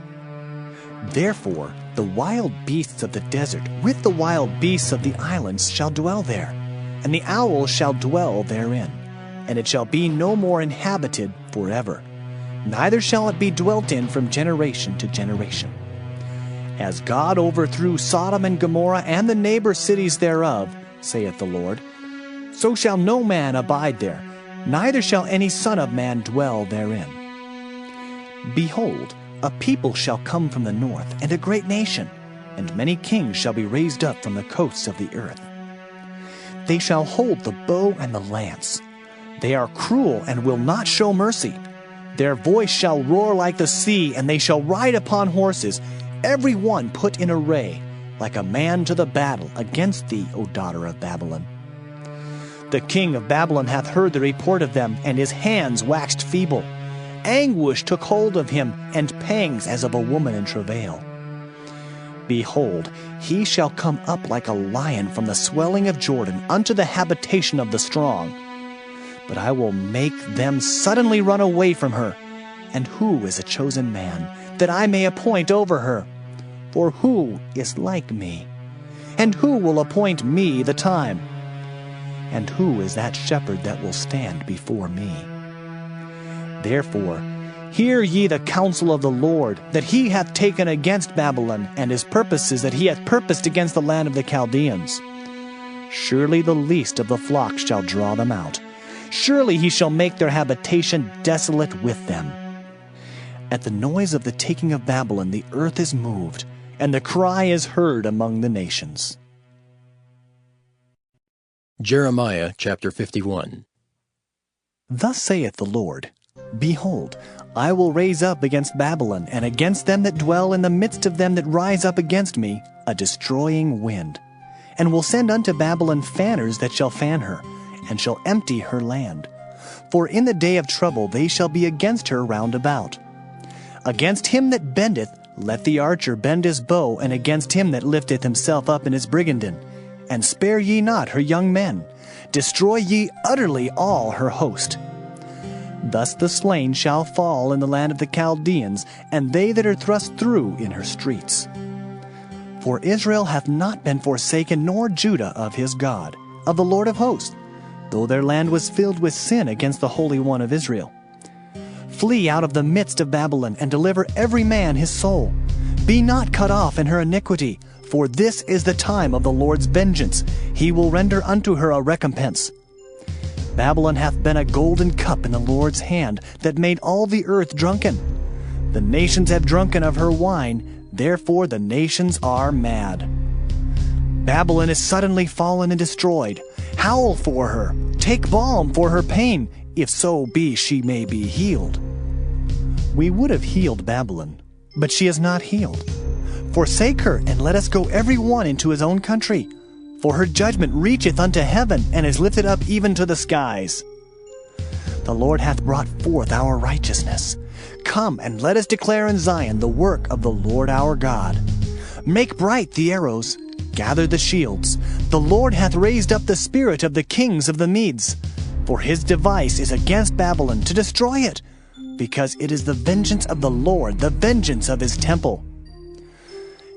Therefore the wild beasts of the desert with the wild beasts of the islands shall dwell there, and the owl shall dwell therein, and it shall be no more inhabited forever, neither shall it be dwelt in from generation to generation. As God overthrew Sodom and Gomorrah and the neighbor cities thereof, saith the Lord, so shall no man abide there, neither shall any son of man dwell therein. Behold, a people shall come from the north, and a great nation, and many kings shall be raised up from the coasts of the earth. They shall hold the bow and the lance. They are cruel and will not show mercy. Their voice shall roar like the sea, and they shall ride upon horses, every one put in array, like a man to the battle against thee, O daughter of Babylon. The king of Babylon hath heard the report of them, and his hands waxed feeble. Anguish took hold of him, and pangs as of a woman in travail. Behold, he shall come up like a lion from the swelling of Jordan unto the habitation of the strong. But I will make them suddenly run away from her. And who is a chosen man, that I may appoint over her? For who is like me? And who will appoint me the time? And who is that shepherd that will stand before me? Therefore, hear ye the counsel of the Lord, that he hath taken against Babylon, and his purposes that he hath purposed against the land of the Chaldeans. Surely the least of the flock shall draw them out. Surely he shall make their habitation desolate with them. At the noise of the taking of Babylon the earth is moved, and the cry is heard among the nations.
Jeremiah chapter 51.
Thus saith the Lord, Behold, I will raise up against Babylon, and against them that dwell in the midst of them that rise up against me, a destroying wind, and will send unto Babylon fanners that shall fan her, and shall empty her land. For in the day of trouble they shall be against her round about. Against him that bendeth, let the archer bend his bow, and against him that lifteth himself up in his brigandine. And spare ye not her young men. Destroy ye utterly all her host. Thus the slain shall fall in the land of the Chaldeans, and they that are thrust through in her streets. For Israel hath not been forsaken, nor Judah of his God, of the Lord of hosts, though their land was filled with sin against the Holy One of Israel. Flee out of the midst of Babylon, and deliver every man his soul. Be not cut off in her iniquity, for this is the time of the Lord's vengeance. He will render unto her a recompense. Babylon hath been a golden cup in the Lord's hand, that made all the earth drunken. The nations have drunken of her wine, therefore the nations are mad. Babylon is suddenly fallen and destroyed. Howl for her, take balm for her pain, if so be she may be healed. We would have healed Babylon, but she is not healed. Forsake her, and let us go every one into his own country. For her judgment reacheth unto heaven, and is lifted up even to the skies. The Lord hath brought forth our righteousness. Come, and let us declare in Zion the work of the Lord our God. Make bright the arrows, gather the shields. The Lord hath raised up the spirit of the kings of the Medes. For his device is against Babylon, to destroy it, because it is the vengeance of the Lord, the vengeance of his temple.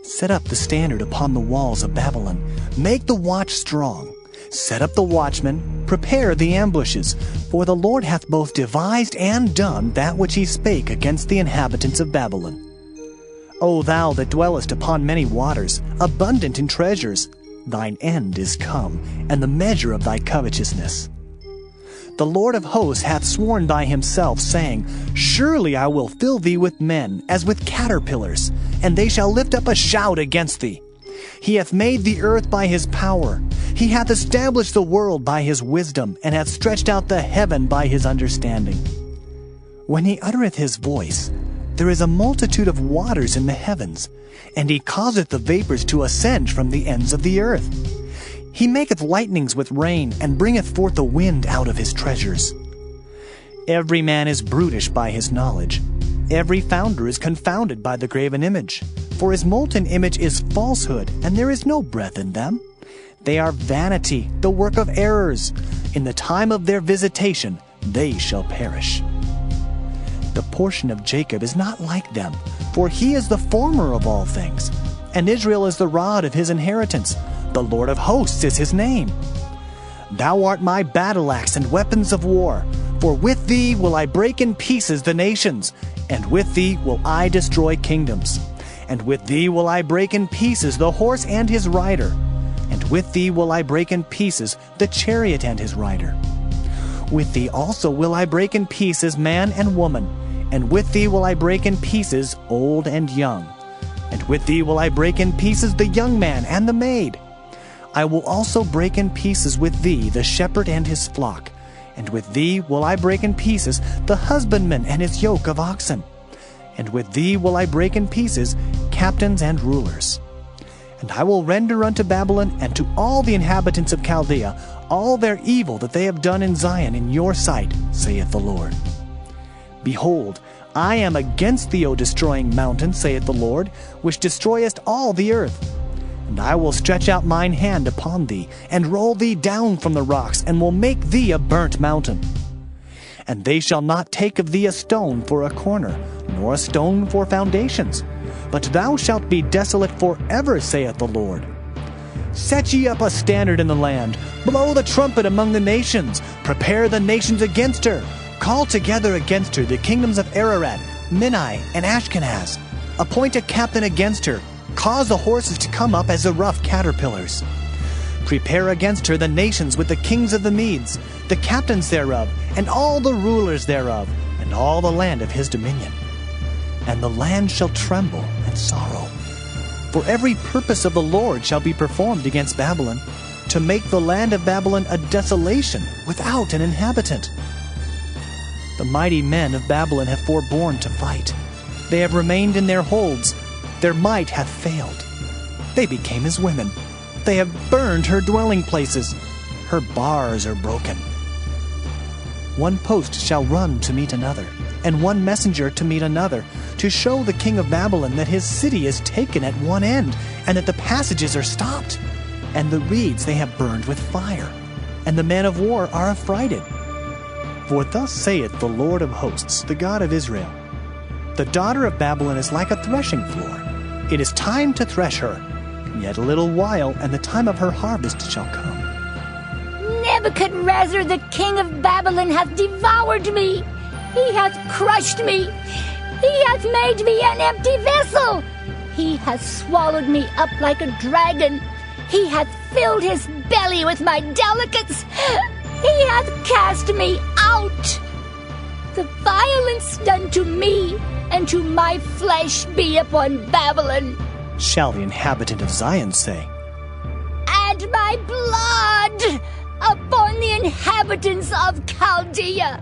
Set up the standard upon the walls of Babylon. Make the watch strong. Set up the watchmen. Prepare the ambushes. For the Lord hath both devised and done that which he spake against the inhabitants of Babylon. O thou that dwellest upon many waters, abundant in treasures, thine end is come, and the measure of thy covetousness. The Lord of hosts hath sworn by himself, saying, Surely I will fill thee with men, as with caterpillars, and they shall lift up a shout against thee. He hath made the earth by his power. He hath established the world by his wisdom, and hath stretched out the heaven by his understanding. When he uttereth his voice, there is a multitude of waters in the heavens, and he causeth the vapors to ascend from the ends of the earth. He maketh lightnings with rain, and bringeth forth the wind out of his treasures. Every man is brutish by his knowledge. Every founder is confounded by the graven image. For his molten image is falsehood, and there is no breath in them. They are vanity, the work of errors. In the time of their visitation, they shall perish. The portion of Jacob is not like them, for he is the former of all things, and Israel is the rod of his inheritance. The Lord of hosts is his name. Thou art my battle axe and weapons of war, for with thee will I break in pieces the nations, and with thee will I destroy kingdoms. And with thee will I break in pieces the horse and his rider, and with thee will I break in pieces the chariot and his rider. With thee also will I break in pieces man and woman, and with thee will I break in pieces old and young. And with thee will I break in pieces the young man and the maid. I will also break in pieces with thee the shepherd and his flock, and with thee will I break in pieces the husbandman and his yoke of oxen. And with thee will I break in pieces captains and rulers. And I will render unto Babylon and to all the inhabitants of Chaldea all their evil that they have done in Zion in your sight, saith the Lord. Behold, I am against thee, O destroying mountain, saith the Lord, which destroyest all the earth. And I will stretch out mine hand upon thee, and roll thee down from the rocks, and will make thee a burnt mountain. And they shall not take of thee a stone for a corner, nor a stone for foundations, but thou shalt be desolate forever, saith the Lord. Set ye up a standard in the land, blow the trumpet among the nations, prepare the nations against her. Call together against her the kingdoms of Ararat, Minai, and Ashkenaz. Appoint a captain against her. Cause the horses to come up as the rough caterpillars. Prepare against her the nations with the kings of the Medes, the captains thereof, and all the rulers thereof, and all the land of his dominion. And the land shall tremble and sorrow. For every purpose of the Lord shall be performed against Babylon, to make the land of Babylon a desolation without an inhabitant. The mighty men of Babylon have forborne to fight. They have remained in their holds. Their might hath failed. They became as women. They have burned her dwelling places. Her bars are broken. One post shall run to meet another, and one messenger to meet another, to show the king of Babylon that his city is taken at one end, and that the passages are stopped. And the reeds they have burned with fire, and the men of war are affrighted. For thus saith the Lord of hosts, the God of Israel, the daughter of Babylon is like a threshing floor. It is time to thresh her. Yet a little while, and the time of her harvest shall come.
Nebuchadrezzar, the king of Babylon, hath devoured me. He hath crushed me. He hath made me an empty vessel. He hath swallowed me up like a dragon. He hath filled his belly with my delicates. He hath cast me out. The violence done to me and to my flesh be upon Babylon,
shall the inhabitant of Zion say.
And my blood upon the inhabitants of Chaldea,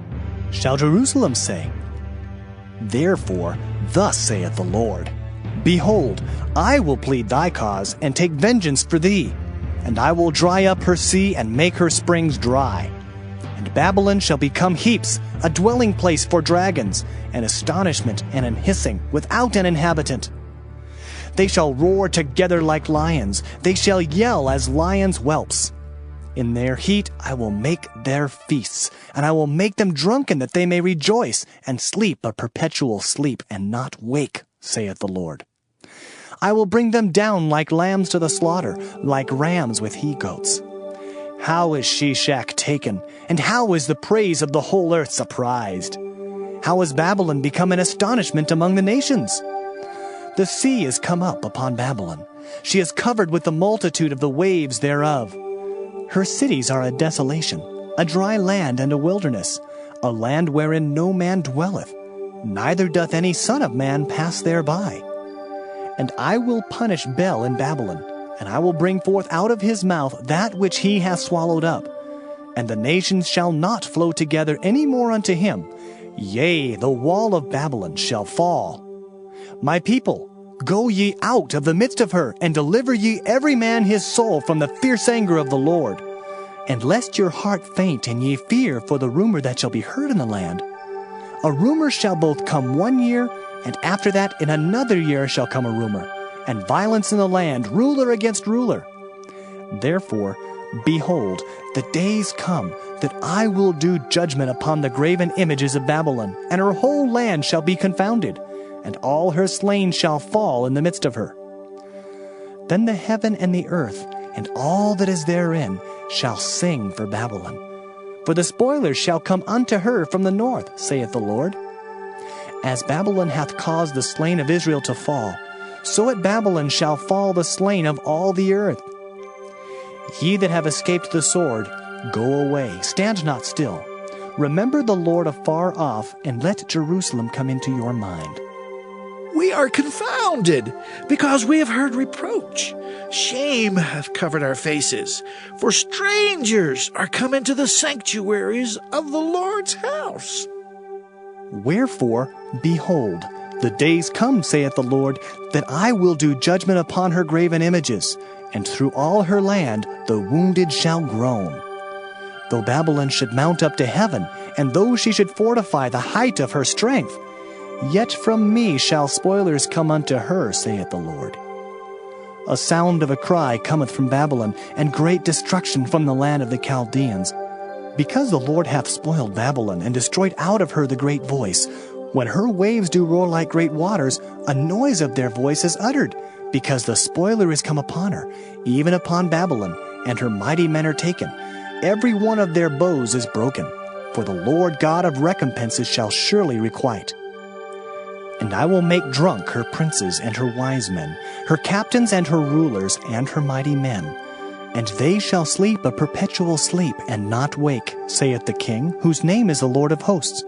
shall Jerusalem say. Therefore, thus saith the Lord, Behold, I will plead thy cause, and take vengeance for thee, and I will dry up her sea, and make her springs dry. And Babylon shall become heaps, a dwelling place for dragons, an astonishment and an hissing, without an inhabitant. They shall roar together like lions, they shall yell as lions' whelps. In their heat I will make their feasts, and I will make them drunken, that they may rejoice, and sleep a perpetual sleep, and not wake, saith the Lord. I will bring them down like lambs to the slaughter, like rams with he-goats. How is Sheshach taken, and how is the praise of the whole earth surprised? How has Babylon become an astonishment among the nations? The sea is come up upon Babylon. She is covered with the multitude of the waves thereof. Her cities are a desolation, a dry land and a wilderness, a land wherein no man dwelleth, neither doth any son of man pass thereby. And I will punish Bel in Babylon, and I will bring forth out of his mouth that which he hath swallowed up. And the nations shall not flow together any more unto him. Yea, the wall of Babylon shall fall. My people, go ye out of the midst of her, and deliver ye every man his soul from the fierce anger of the Lord. And lest your heart faint, and ye fear for the rumor that shall be heard in the land. A rumor shall both come 1 year, and after that in another year shall come a rumor, and violence in the land, ruler against ruler. Therefore, behold, the days come that I will do judgment upon the graven images of Babylon, and her whole land shall be confounded, and all her slain shall fall in the midst of her. Then the heaven and the earth, and all that is therein, shall sing for Babylon. For the spoilers shall come unto her from the north, saith the Lord. As Babylon hath caused the slain of Israel to fall, so at Babylon shall fall the slain of all the earth. Ye that have escaped the sword, go away, stand not still. Remember the Lord afar off, and let Jerusalem come into your mind.
We are confounded, because we have heard reproach. Shame hath covered our faces, for strangers are come into the sanctuaries of the Lord's house.
Wherefore, behold, the days come, saith the Lord, that I will do judgment upon her graven images, and through all her land the wounded shall groan. Though Babylon should mount up to heaven, and though she should fortify the height of her strength, Yet from me shall spoilers come unto her, saith the Lord. A sound of a cry cometh from Babylon, and great destruction from the land of the Chaldeans. Because the Lord hath spoiled Babylon, and destroyed out of her the great voice. When her waves do roar like great waters, a noise of their voice is uttered, because the spoiler is come upon her, even upon Babylon, and her mighty men are taken. Every one of their bows is broken, for the Lord God of recompenses shall surely requite. And I will make drunk her princes and her wise men, her captains and her rulers and her mighty men. And they shall sleep a perpetual sleep, and not wake, saith the King, whose name is the Lord of hosts.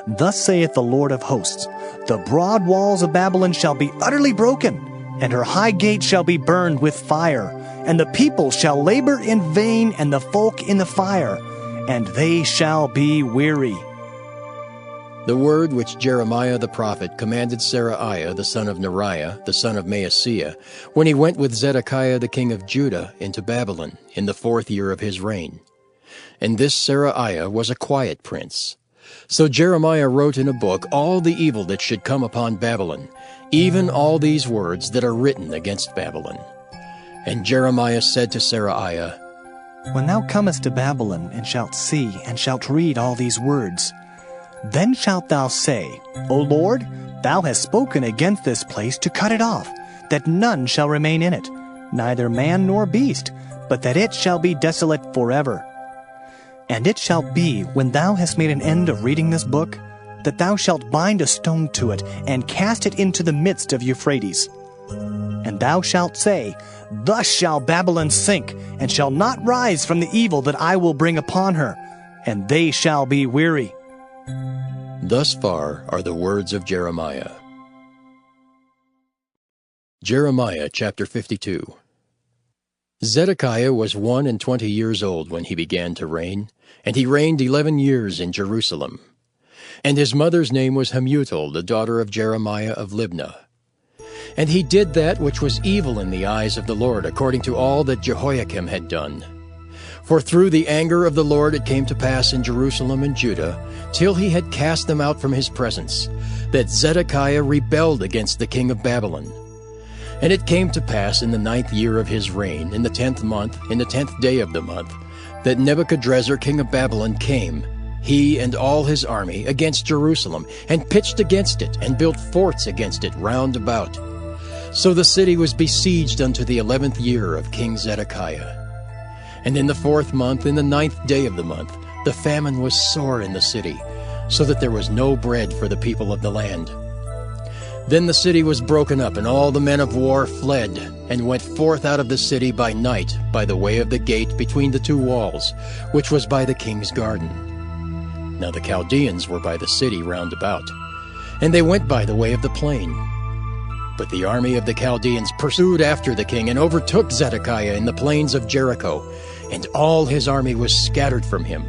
Thus saith the Lord of hosts, the broad walls of Babylon shall be utterly broken, and her high gate shall be burned with fire, and the people shall labor in vain, and the folk in the fire, and they shall be weary.
The word which Jeremiah the prophet commanded Seraiah the son of Neriah, the son of Maaseiah, when he went with Zedekiah the king of Judah into Babylon in the 4th year of his reign. And this Seraiah was a quiet prince. So Jeremiah wrote in a book all the evil that should come upon Babylon, even all these words that are written against Babylon. And Jeremiah said to Seraiah,
When thou comest to Babylon, and shalt see, and shalt read all these words, then shalt thou say, O Lord, thou hast spoken against this place to cut it off, that none shall remain in it, neither man nor beast, but that it shall be desolate forever. And it shall be, when thou hast made an end of reading this book, that thou shalt bind a stone to it, and cast it into the midst of Euphrates. And thou shalt say, Thus shall Babylon sink, and shall not rise from the evil that I will bring upon her, and they shall be weary.
Thus far are the words of Jeremiah. Jeremiah chapter 52. Zedekiah was 21 years old when he began to reign, and he reigned 11 years in Jerusalem. And his mother's name was Hamutal, the daughter of Jeremiah of Libnah. And he did that which was evil in the eyes of the Lord, according to all that Jehoiakim had done. For through the anger of the Lord it came to pass in Jerusalem and Judah, till he had cast them out from his presence, that Zedekiah rebelled against the king of Babylon. And it came to pass in the 9th year of his reign, in the 10th month, in the 10th day of the month, that Nebuchadrezzar king of Babylon came, he and all his army, against Jerusalem, and pitched against it, and built forts against it round about. So the city was besieged unto the 11th year of King Zedekiah. And in the 4th month, in the 9th day of the month, the famine was sore in the city, so that there was no bread for the people of the land. Then the city was broken up, and all the men of war fled, and went forth out of the city by night, by the way of the gate between the 2 walls, which was by the king's garden. Now the Chaldeans were by the city round about, and they went by the way of the plain. But the army of the Chaldeans pursued after the king, and overtook Zedekiah in the plains of Jericho, and all his army was scattered from him.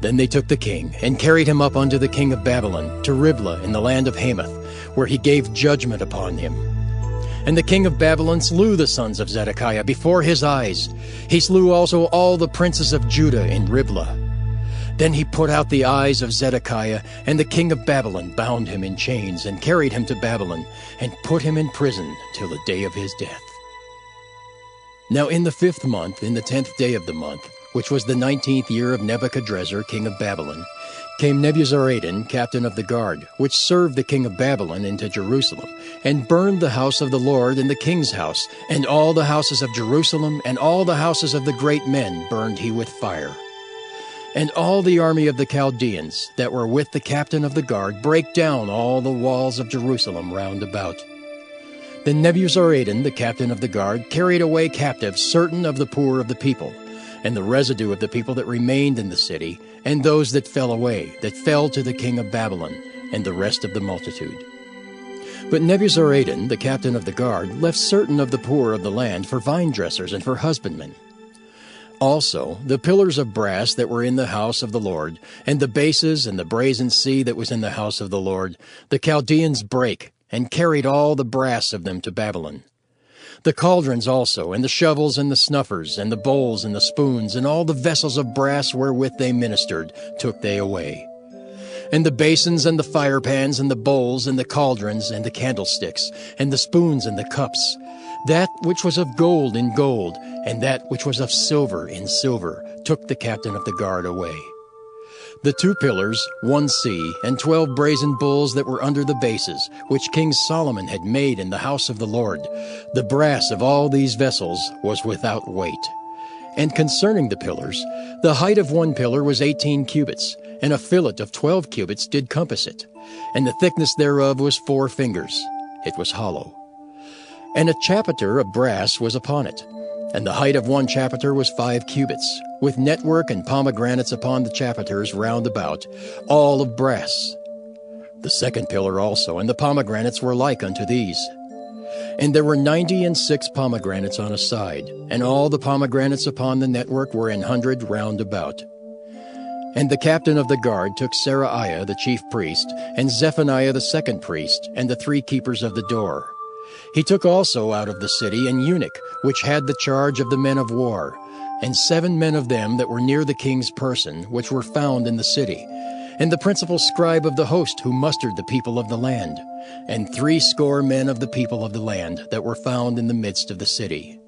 Then they took the king, and carried him up unto the king of Babylon, to Riblah in the land of Hamath, where he gave judgment upon him. And the king of Babylon slew the sons of Zedekiah before his eyes. He slew also all the princes of Judah in Riblah. Then he put out the eyes of Zedekiah, and the king of Babylon bound him in chains, and carried him to Babylon, and put him in prison till the day of his death. Now in the 5th month, in the 10th day of the month, which was the 19th year of Nebuchadrezzar king of Babylon, came Nebuzaradan, captain of the guard, which served the king of Babylon, into Jerusalem, and burned the house of the Lord and the king's house, and all the houses of Jerusalem, and all the houses of the great men burned he with fire. And all the army of the Chaldeans that were with the captain of the guard brake down all the walls of Jerusalem round about. Then Nebuzaradan, the captain of the guard, carried away captive certain of the poor of the people, and the residue of the people that remained in the city, and those that fell away, that fell to the king of Babylon, and the rest of the multitude. But Nebuzaradan, the captain of the guard, left certain of the poor of the land for vine dressers and for husbandmen. Also the pillars of brass that were in the house of the Lord, and the bases and the brazen sea that was in the house of the Lord, the Chaldeans brake, and carried all the brass of them to Babylon. The cauldrons also, and the shovels, and the snuffers, and the bowls, and the spoons, and all the vessels of brass wherewith they ministered, took they away. And the basins and the firepans and the bowls and the cauldrons and the candlesticks and the spoons and the cups, that which was of gold in gold, and that which was of silver in silver, took the captain of the guard away. The 2 pillars, 1 sea, and 12 brazen bulls that were under the bases, which King Solomon had made in the house of the Lord, the brass of all these vessels was without weight. And concerning the pillars, the height of 1 pillar was 18 cubits, and a fillet of 12 cubits did compass it, and the thickness thereof was 4 fingers. It was hollow. And a chapiter of brass was upon it, and the height of 1 chapiter was 5 cubits, with network and pomegranates upon the chapiters round about, all of brass. The 2nd pillar also, and the pomegranates were like unto these. And there were 96 pomegranates on a side, and all the pomegranates upon the network were 100 round about. And the captain of the guard took Seraiah the chief priest, and Zephaniah the 2nd priest, and the 3 keepers of the door. He took also out of the city an eunuch, which had the charge of the men of war, and 7 men of them that were near the king's person, which were found in the city, and the principal scribe of the host who mustered the people of the land, and 60 men of the people of the land that were found in the midst of the city.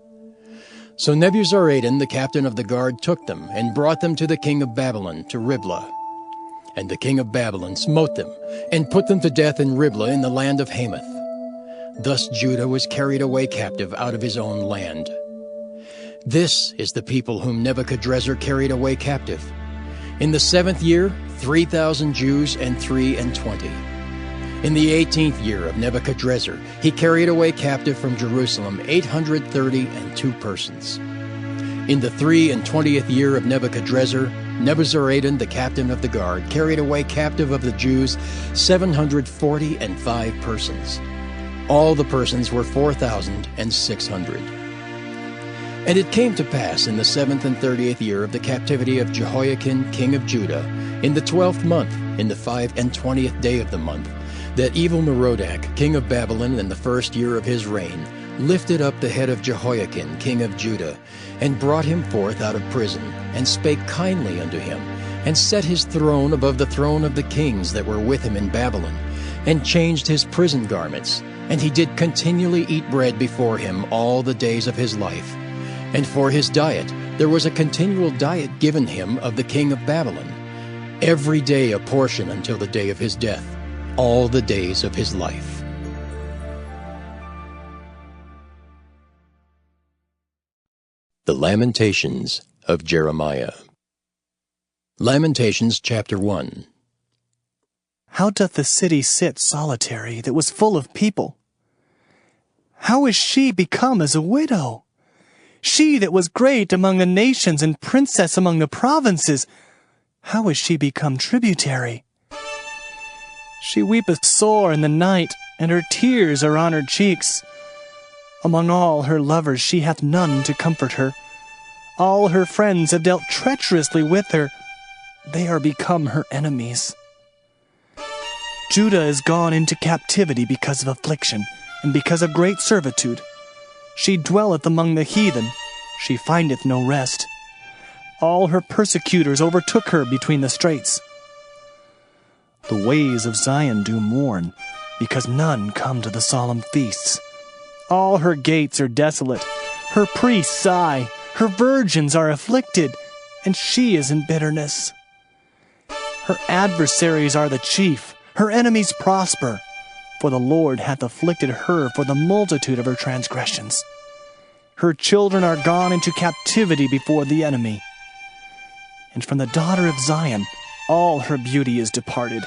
So Nebuzaradan the captain of the guard took them, and brought them to the king of Babylon, to Riblah. And the king of Babylon smote them, and put them to death in Riblah in the land of Hamath. Thus Judah was carried away captive out of his own land. This is the people whom Nebuchadrezzar carried away captive. In the 7th year, 3,000 Jews and 23. In the 18th year of Nebuchadrezzar, he carried away captive from Jerusalem 832 persons. In the 23rd year of Nebuchadrezzar, Nebuzaradan, the captain of the guard, carried away captive of the Jews 745 persons. All the persons were 4,600. And it came to pass in the 7th and 30th year of the captivity of Jehoiakim king of Judah, in the 12th month, in the 25th day of the month, that Evil-Merodach king of Babylon in the 1st year of his reign lifted up the head of Jehoiakim king of Judah, and brought him forth out of prison, and spake kindly unto him, and set his throne above the throne of the kings that were with him in Babylon, and changed his prison garments, and he did continually eat bread before him all the days of his life. And for his diet there was a continual diet given him of the king of Babylon, every day a portion until the day of his death, all the days of his life. The Lamentations of Jeremiah. Lamentations chapter 1.
How doth the city sit solitary that was full of people? How is she become as a widow? She that was great among the nations and princess among the provinces, how is she become tributary? She weepeth sore in the night, and her tears are on her cheeks. Among all her lovers she hath none to comfort her. All her friends have dealt treacherously with her. They are become her enemies. Judah is gone into captivity because of affliction, and because of great servitude. She dwelleth among the heathen, she findeth no rest. All her persecutors overtook her between the straits. The ways of Zion do mourn, because none come to the solemn feasts. All her gates are desolate, her priests sigh, her virgins are afflicted, and she is in bitterness. Her adversaries are the chief, her enemies prosper, for the Lord hath afflicted her for the multitude of her transgressions. Her children are gone into captivity before the enemy. And from the daughter of Zion all her beauty is departed.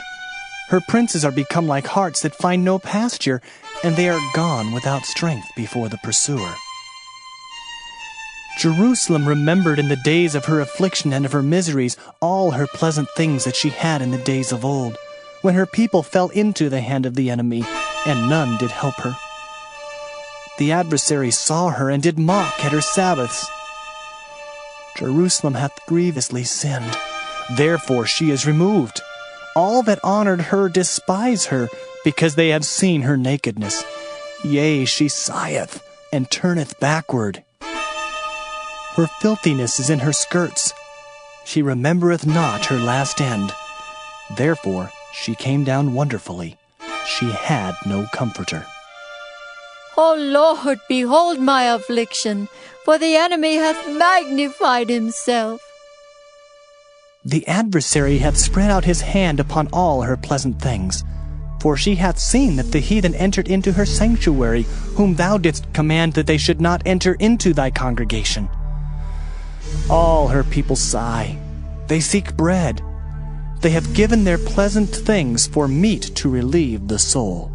Her princes are become like harts that find no pasture, and they are gone without strength before the pursuer. Jerusalem remembered in the days of her affliction and of her miseries all her pleasant things that she had in the days of old, when her people fell into the hand of the enemy, and none did help her. The adversary saw her and did mock at her Sabbaths. Jerusalem hath grievously sinned, therefore she is removed. All that honored her despise her, because they have seen her nakedness. Yea, she sigheth, and turneth backward. Her filthiness is in her skirts. She remembereth not her last end. Therefore
She came down wonderfully. She had no comforter.
O Lord, behold my affliction, for the enemy hath magnified himself.
The adversary hath spread out his hand upon all her pleasant things. For she hath seen that the heathen entered into her sanctuary, whom thou didst command that they should not enter into thy congregation. All her people sigh. They seek bread. They have given their pleasant things for meat to relieve the soul.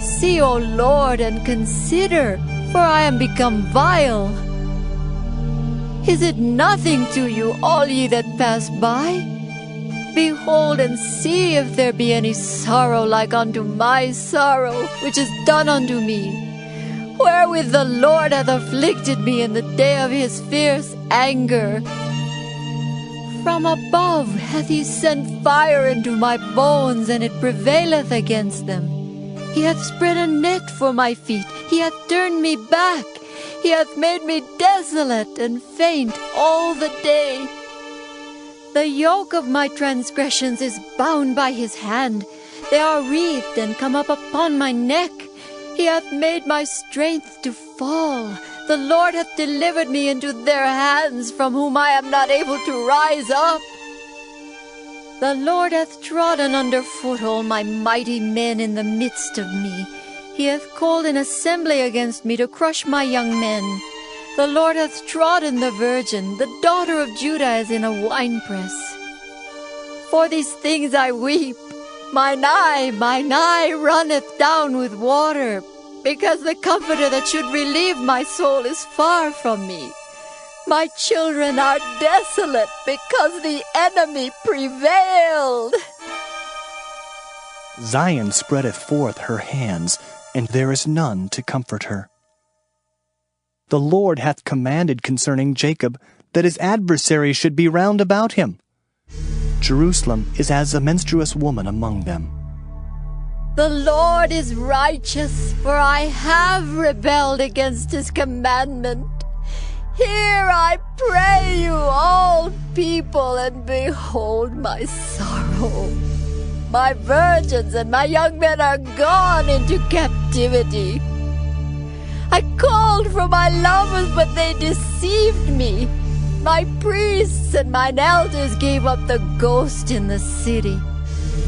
See, O Lord, and consider, for I am become vile. Is it nothing to you, all ye that pass by? Behold and see if there be any sorrow like unto my sorrow, which is done unto me, wherewith the Lord hath afflicted me in the day of his fierce anger. From above hath he sent fire into my bones, and it prevaileth against them. He hath spread a net for my feet, he hath turned me back, he hath made me desolate and faint all the day. The yoke of my transgressions is bound by his hand. They are wreathed and come up upon my neck. He hath made my strength to fall. The Lord hath delivered me into their hands, from whom I am not able to rise up. The Lord hath trodden under foot all my mighty men in the midst of me. He hath called an assembly against me to crush my young men. The Lord hath trodden the virgin, the daughter of Judah, as in a winepress. For these things I weep. Mine eye runneth down with water, because the comforter that should relieve my soul is far from me. My children are desolate, because the enemy prevailed.
Zion spreadeth forth her hands, and there is none to comfort her. The Lord hath commanded concerning Jacob that his adversaries should be round about him. Jerusalem is as a menstruous woman among them.
The Lord is righteous, for I have rebelled against his commandment. Hear, I pray you, all people, and behold my sorrow. My virgins and my young men are gone into captivity. I called for my lovers, but they deceived me. My priests and mine elders gave up the ghost in the city,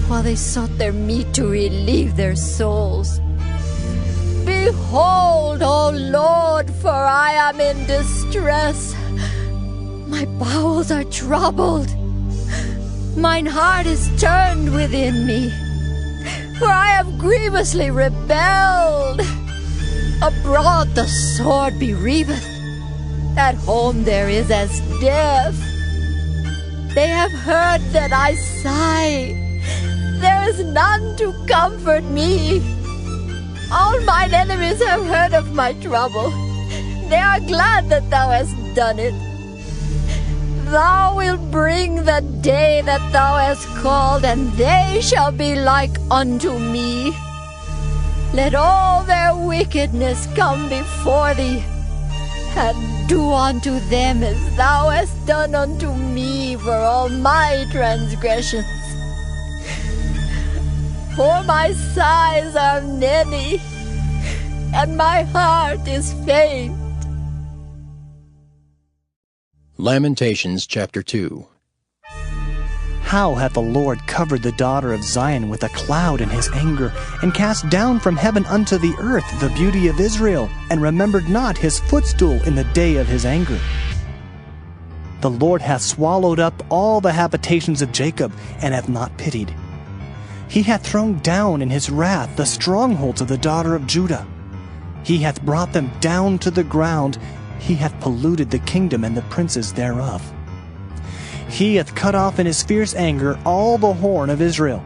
while they sought their meat to relieve their souls. Behold, O Lord, for I am in distress. My bowels are troubled. Mine heart is turned within me, for I have grievously rebelled. Abroad the sword bereaveth, at home there is as death. They have heard that I sigh, there is none to comfort me. All mine enemies have heard of my trouble, they are glad that thou hast done it. Thou wilt bring the day that thou hast called, and they shall be like unto me. Let all their wickedness come before thee, and do unto them as thou hast done unto me for all my transgressions. For my sighs are many, and my heart is faint.
Lamentations chapter 2.
How hath the Lord covered the daughter of Zion with a cloud in his anger, and cast down from heaven unto the earth the beauty of Israel, and remembered not his footstool in the day of his anger. The Lord hath swallowed up all the habitations of Jacob, and hath not pitied. He hath thrown down in his wrath the strongholds of the daughter of Judah. He hath brought them down to the ground. He hath polluted the kingdom and the princes thereof. He hath cut off in his fierce anger all the horn of Israel.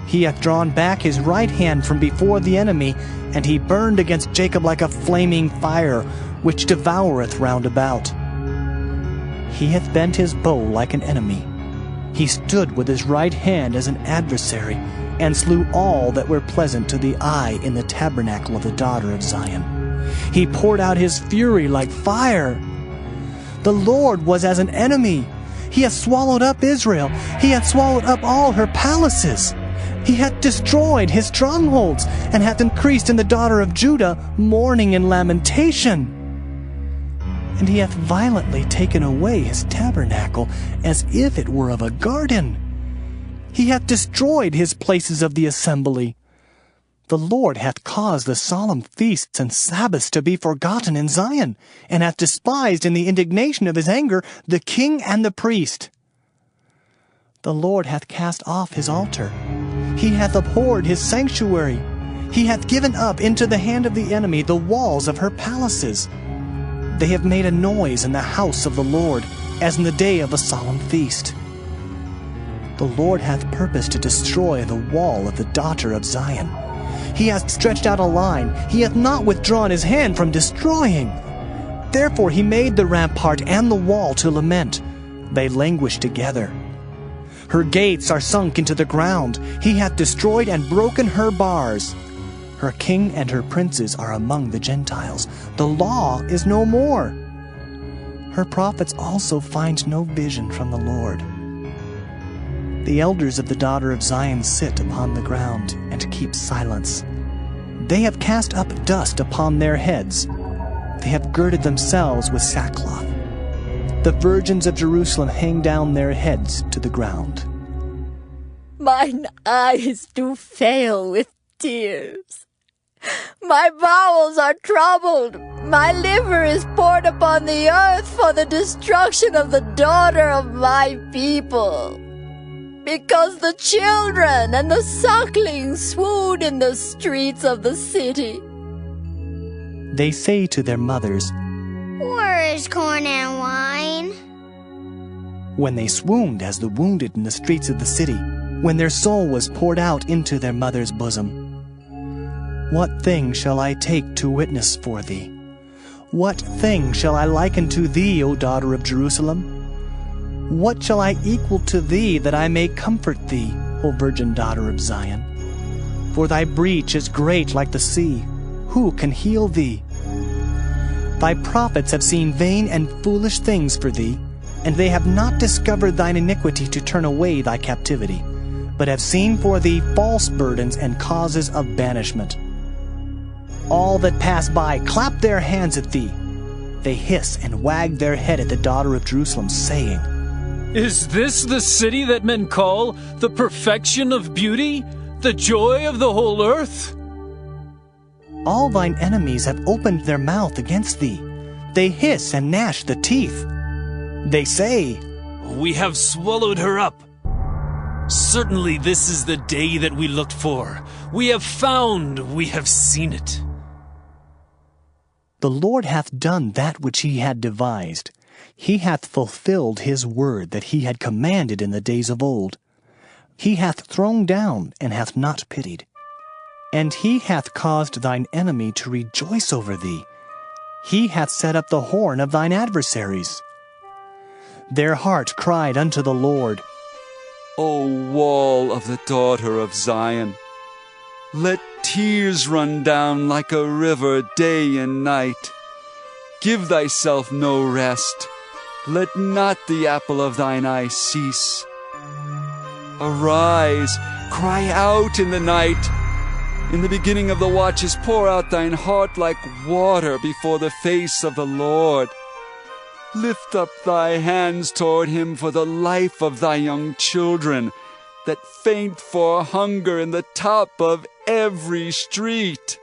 He hath drawn back his right hand from before the enemy, and he burned against Jacob like a flaming fire, which devoureth round about. He hath bent his bow like an enemy. He stood with his right hand as an adversary, and slew all that were pleasant to the eye in the tabernacle of the daughter of Zion. He poured out his fury like fire. The Lord was as an enemy.
He hath swallowed up Israel. He hath swallowed up all her palaces. He hath destroyed his strongholds, and hath increased in the daughter of Judah mourning and lamentation. And he hath violently taken away his tabernacle, as if it were of a garden. He hath destroyed his places of the assembly. The Lord hath caused the solemn feasts and Sabbaths to be forgotten in Zion, and hath despised in the indignation of his anger the king and the priest. The Lord hath cast off his altar. He hath abhorred his sanctuary. He hath given up into the hand of the enemy the walls of her palaces. They have made a noise in the house of the Lord, as in the day of a solemn feast. The Lord hath purposed to destroy the wall of the daughter of Zion. He hath stretched out a line. He hath not withdrawn his hand from destroying. Therefore he made the rampart and the wall to lament. They languish together. Her gates are sunk into the ground. He hath destroyed and broken her bars. Her king and her princes are among the Gentiles. The law is no more. Her prophets also find no vision from the Lord. The elders of the daughter of Zion sit upon the ground and keep silence. They have cast up dust upon their heads. They have girded themselves with sackcloth. The virgins of Jerusalem hang down their heads to the ground.
Mine eyes do fail with tears. My bowels are troubled. My liver is poured upon the earth for the destruction of the daughter of my people. Because the children and the sucklings swoon in the streets of the city.
They say to their mothers,
Where is corn and wine?
When they swooned as the wounded in the streets of the city, when their soul was poured out into their mother's bosom. What thing shall I take to witness for thee? What thing shall I liken to thee, O daughter of Jerusalem? What shall I equal to thee, that I may comfort thee, O virgin daughter of Zion? For thy breach is great like the sea. Who can heal thee? Thy prophets have seen vain and foolish things for thee, and they have not discovered thine iniquity to turn away thy captivity, but have seen for thee false burdens and causes of banishment. All that pass by clap their hands at thee. They hiss and wag their head at the daughter of Jerusalem, saying,
Is this the city that men call the perfection of beauty, the joy of the whole earth?
All thine enemies have opened their mouth against thee. They hiss and gnash the teeth. They say,
We have swallowed her up. Certainly this is the day that we looked for. We have found, we have seen it.
The Lord hath done that which he had devised. He hath fulfilled his word that he had commanded in the days of old. He hath thrown down and hath not pitied. And he hath caused thine enemy to rejoice over thee. He hath set up the horn of thine adversaries. Their heart cried unto the Lord,
O wall of the daughter of Zion, let tears run down like a river day and night. Give thyself no rest. Let not the apple of thine eye cease. Arise, cry out in the night. In the beginning of the watches pour out thine heart like water before the face of the Lord. Lift up thy hands toward him for the life of thy young children, that faint for hunger in the top of every street.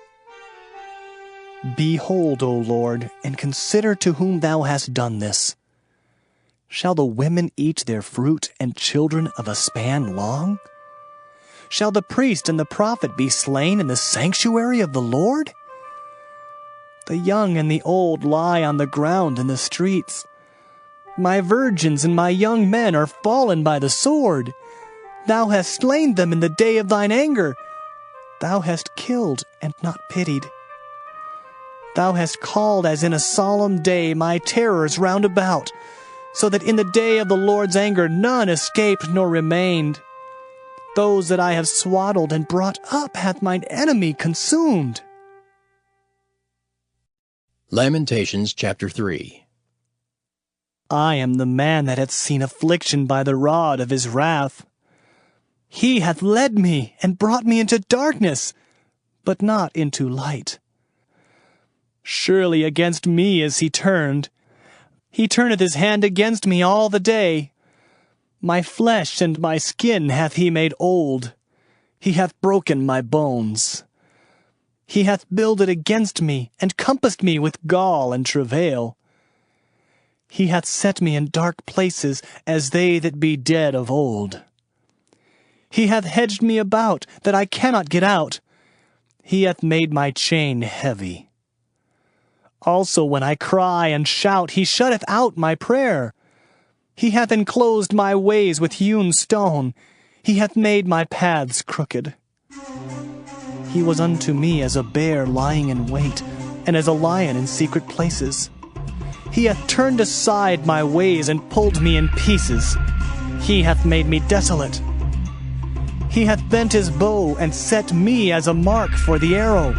Behold, O Lord, and consider to whom thou hast done this. Shall the women eat their fruit, and children of a span long? Shall the priest and the prophet be slain in the sanctuary of the Lord? The young and the old lie on the ground in the streets. My virgins and my young men are fallen by the sword. Thou hast slain them in the day of thine anger. Thou hast killed and not pitied. Thou hast called as in a solemn day my terrors round about, so that in the day of the Lord's anger none escaped nor remained. Those that I have swaddled and brought up hath mine enemy consumed.
Lamentations chapter 3.
I am the man that hath seen affliction by the rod of his wrath. He hath led me and brought me into darkness, but not into light. Surely against me is he turned. He turneth his hand against me all the day. My flesh and my skin hath he made old. He hath broken my bones. He hath builded against me, and compassed me with gall and travail. He hath set me in dark places, as they that be dead of old. He hath hedged me about, that I cannot get out. He hath made my chain heavy. Also when I cry and shout, he shutteth out my prayer. He hath enclosed my ways with hewn stone. He hath made my paths crooked. He was unto me as a bear lying in wait, and as a lion in secret places. He hath turned aside my ways, and pulled me in pieces. He hath made me desolate. He hath bent his bow, and set me as a mark for the arrow.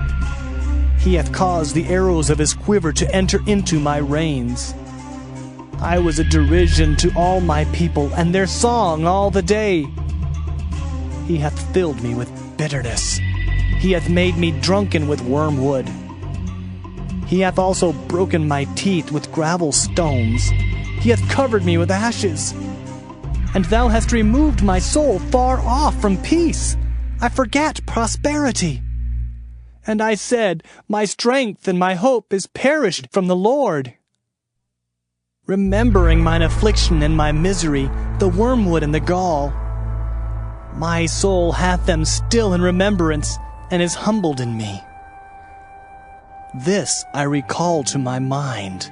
He hath caused the arrows of his quiver to enter into my reins. I was a derision to all my people, and their song all the day. He hath filled me with bitterness. He hath made me drunken with wormwood. He hath also broken my teeth with gravel stones. He hath covered me with ashes. And thou hast removed my soul far off from peace. I forgat prosperity. And I said, my strength and my hope is perished from the Lord. Remembering mine affliction and my misery, the wormwood and the gall, my soul hath them still in remembrance, and is humbled in me. This I recall to my mind.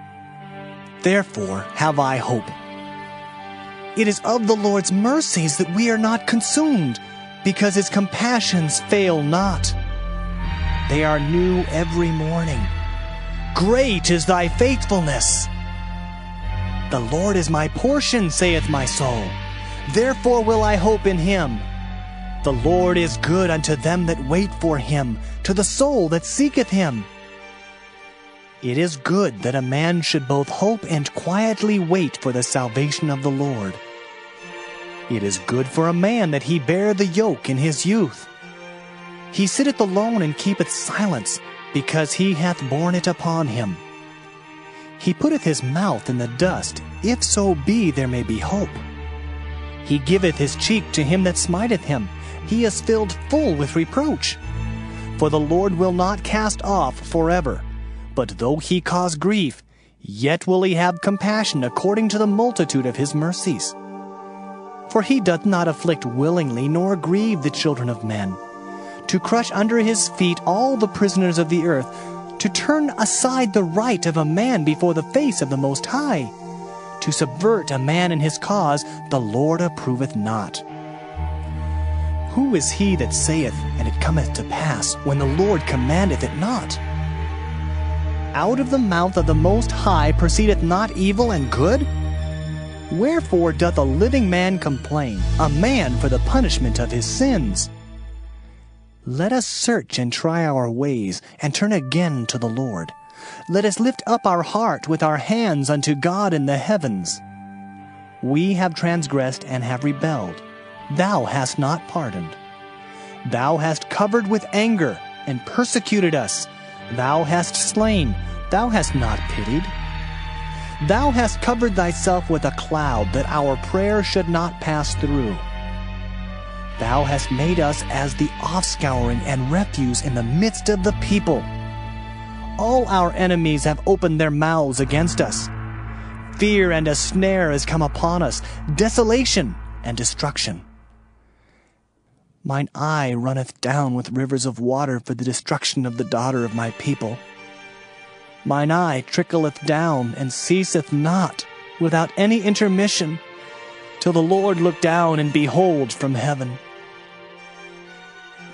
Therefore have I hope. It is of the Lord's mercies that we are not consumed, because his compassions fail not. They are new every morning. Great is thy faithfulness. The Lord is my portion, saith my soul. Therefore will I hope in him. The Lord is good unto them that wait for him, to the soul that seeketh him. It is good that a man should both hope and quietly wait for the salvation of the Lord. It is good for a man that he bear the yoke in his youth. He sitteth alone and keepeth silence, because he hath borne it upon him. He putteth his mouth in the dust, if so be there may be hope. He giveth his cheek to him that smiteth him. He is filled full with reproach. For the Lord will not cast off forever, but though he cause grief, yet will he have compassion according to the multitude of his mercies. For he doth not afflict willingly, nor grieve the children of men, to crush under his feet all the prisoners of the earth, to turn aside the right of a man before the face of the Most High, to subvert a man in his cause, the Lord approveth not. Who is he that saith, and it cometh to pass, when the Lord commandeth it not? Out of the mouth of the Most High proceedeth not evil and good? Wherefore doth a living man complain, a man for the punishment of his sins? Let us search and try our ways, and turn again to the Lord. Let us lift up our heart with our hands unto God in the heavens. We have transgressed and have rebelled. Thou hast not pardoned. Thou hast covered with anger, and persecuted us. Thou hast slain, thou hast not pitied. Thou hast covered thyself with a cloud, that our prayer should not pass through. Thou hast made us as the offscouring and refuse in the midst of the people. All our enemies have opened their mouths against us. Fear and a snare is come upon us, desolation and destruction. Mine eye runneth down with rivers of water for the destruction of the daughter of my people. Mine eye trickleth down and ceaseth not, without any intermission, till the Lord look down and behold from heaven.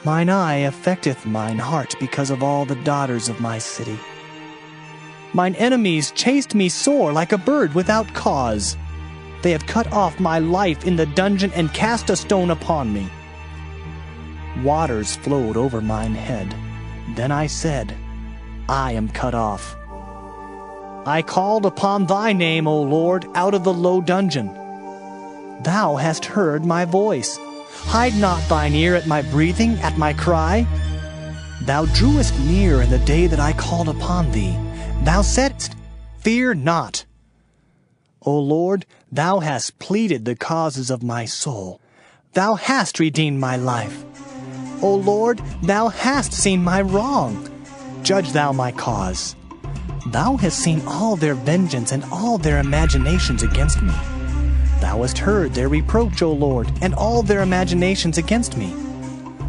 Mine eye affecteth mine heart because of all the daughters of my city. Mine enemies chased me sore like a bird without cause. They have cut off my life in the dungeon and cast a stone upon me. Waters flowed over mine head. Then I said, I am cut off. I called upon thy name, O Lord, out of the low dungeon. Thou hast heard my voice. Hide not thine ear at my breathing, at my cry. Thou drewest near in the day that I called upon thee. Thou saidst, Fear not. O Lord, thou hast pleaded the causes of my soul. Thou hast redeemed my life. O Lord, thou hast seen my wrong. Judge thou my cause. Thou hast seen all their vengeance and all their imaginations against me. Thou hast heard their reproach, O Lord, and all their imaginations against me.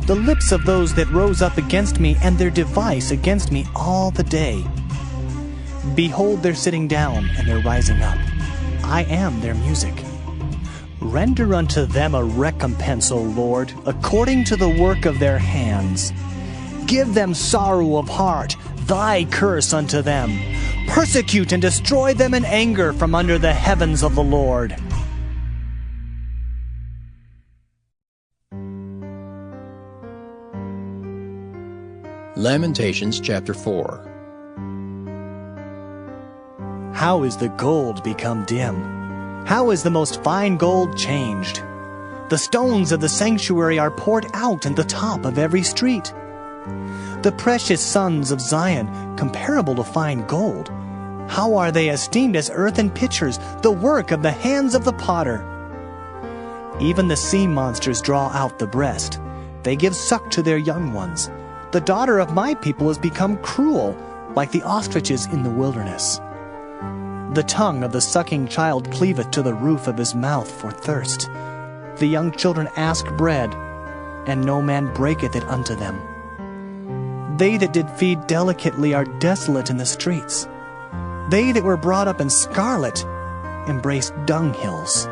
The lips of those that rose up against me, and their device against me all the day. Behold their sitting down, and their rising up. I am their music. Render unto them a recompense, O Lord, according to the work of their hands. Give them sorrow of heart, thy curse unto them. Persecute and destroy them in anger from under the heavens of the Lord.
Lamentations chapter 4.
How is the gold become dim? How is the most fine gold changed? The stones of the sanctuary are poured out in the top of every street. The precious sons of Zion, comparable to fine gold, how are they esteemed as earthen pitchers, the work of the hands of the potter? Even the sea monsters draw out the breast. They give suck to their young ones. The daughter of my people has become cruel, like the ostriches in the wilderness. The tongue of the sucking child cleaveth to the roof of his mouth for thirst. The young children ask bread, and no man breaketh it unto them. They that did feed delicately are desolate in the streets. They that were brought up in scarlet embraced dunghills.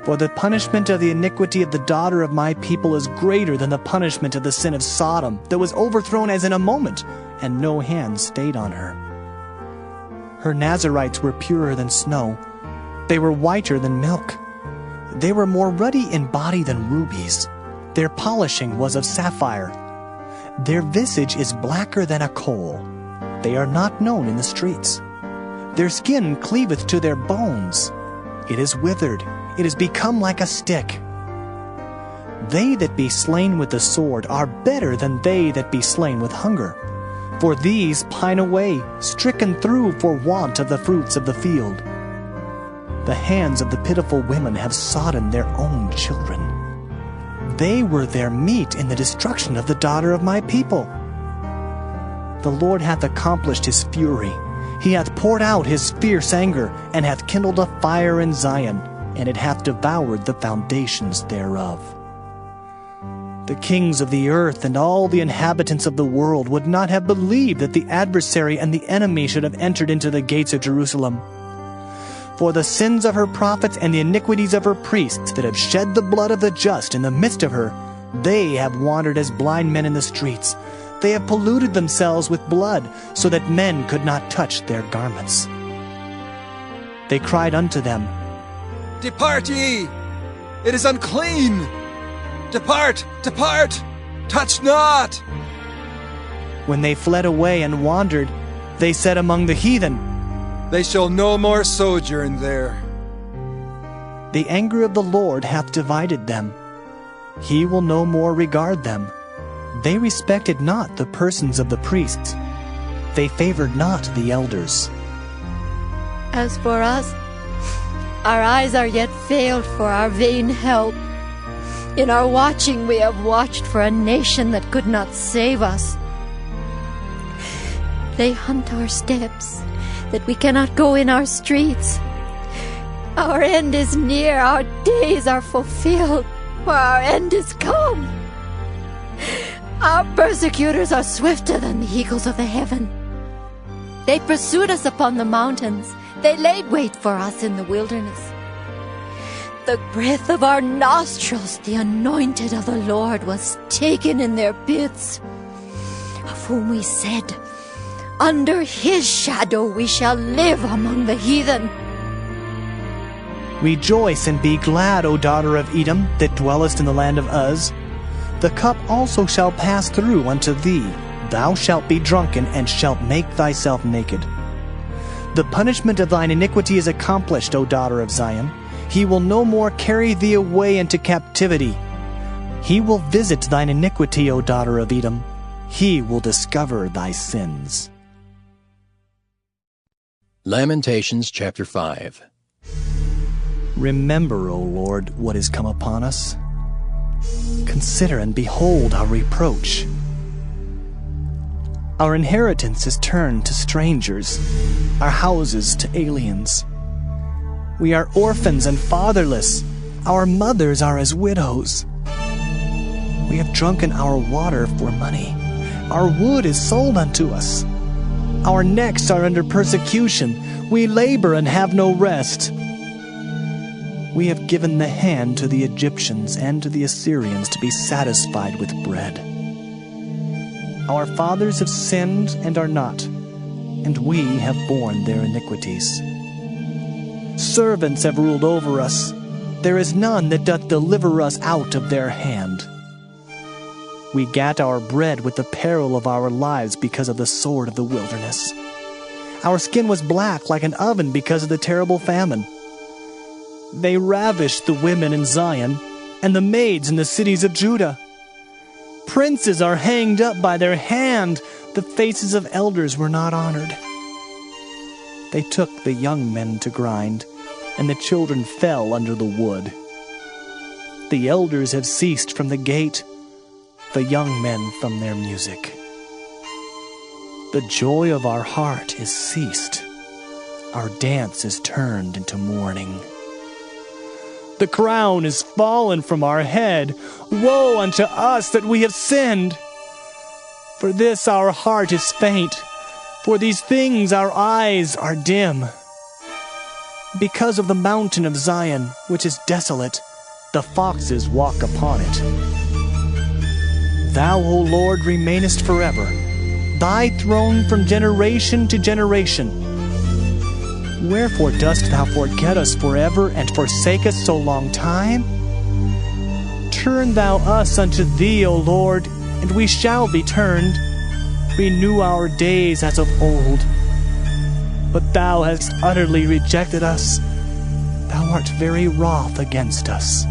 For the punishment of the iniquity of the daughter of my people is greater than the punishment of the sin of Sodom, that was overthrown as in a moment, and no hand stayed on her. Her Nazarites were purer than snow. They were whiter than milk. They were more ruddy in body than rubies. Their polishing was of sapphire. Their visage is blacker than a coal. They are not known in the streets. Their skin cleaveth to their bones. It is withered. It is become like a stick. They that be slain with the sword are better than they that be slain with hunger. For these pine away, stricken through for want of the fruits of the field. The hands of the pitiful women have sodden their own children. They were their meat in the destruction of the daughter of my people. The Lord hath accomplished his fury. He hath poured out his fierce anger, and hath kindled a fire in Zion, and it hath devoured the foundations thereof. The kings of the earth and all the inhabitants of the world would not have believed that the adversary and the enemy should have entered into the gates of Jerusalem. For the sins of her prophets and the iniquities of her priests that have shed the blood of the just in the midst of her, they have wandered as blind men in the streets. They have polluted themselves with blood, so that men could not touch their garments. They cried unto them,
Depart ye! It is unclean! Depart! Depart! Touch not!
When they fled away and wandered, they said among the heathen,
They shall no more sojourn there.
The anger of the Lord hath divided them. He will no more regard them. They respected not the persons of the priests. They favored not the elders.
As for us, our eyes are yet failed for our vain help. In our watching we have watched for a nation that could not save us. They hunt our steps, that we cannot go in our streets. Our end is near, our days are fulfilled, for our end is come. Our persecutors are swifter than the eagles of the heaven. They pursued us upon the mountains. They laid wait for us in the wilderness. The breath of our nostrils, the anointed of the Lord, was taken in their pits, of whom we said, Under his shadow we shall live among the heathen.
Rejoice and be glad, O daughter of Edom, that dwellest in the land of Uz. The cup also shall pass through unto thee. Thou shalt be drunken, and shalt make thyself naked. The punishment of thine iniquity is accomplished, O daughter of Zion. He will no more carry thee away into captivity. He will visit thine iniquity, O daughter of Edom. He will discover thy sins.
Lamentations chapter 5.
Remember, O Lord, what is come upon us. Consider and behold our reproach. Our inheritance is turned to strangers, our houses to aliens. We are orphans and fatherless. Our mothers are as widows. We have drunken our water for money. Our wood is sold unto us. Our necks are under persecution. We labor and have no rest. We have given the hand to the Egyptians and to the Assyrians to be satisfied with bread. Our fathers have sinned and are not, and we have borne their iniquities. Servants have ruled over us. There is none that doth deliver us out of their hand. We gat our bread with the peril of our lives because of the sword of the wilderness. Our skin was black like an oven because of the terrible famine. They ravished the women in Zion and the maids in the cities of Judah. Princes are hanged up by their hand. The faces of elders were not honored. They took the young men to grind, and the children fell under the wood. The elders have ceased from the gate, the young men from their music. The joy of our heart is ceased. Our dance is turned into mourning. The crown is fallen from our head. Woe unto us that we have sinned! For this our heart is faint. For these things our eyes are dim. Because of the mountain of Zion, which is desolate, the foxes walk upon it. Thou, O Lord, remainest forever, thy throne from generation to generation. Wherefore dost thou forget us forever, and forsake us so long time? Turn thou us unto thee, O Lord, and we shall be turned. Renew our days as of old. But thou hast utterly rejected us. Thou art very wroth against us.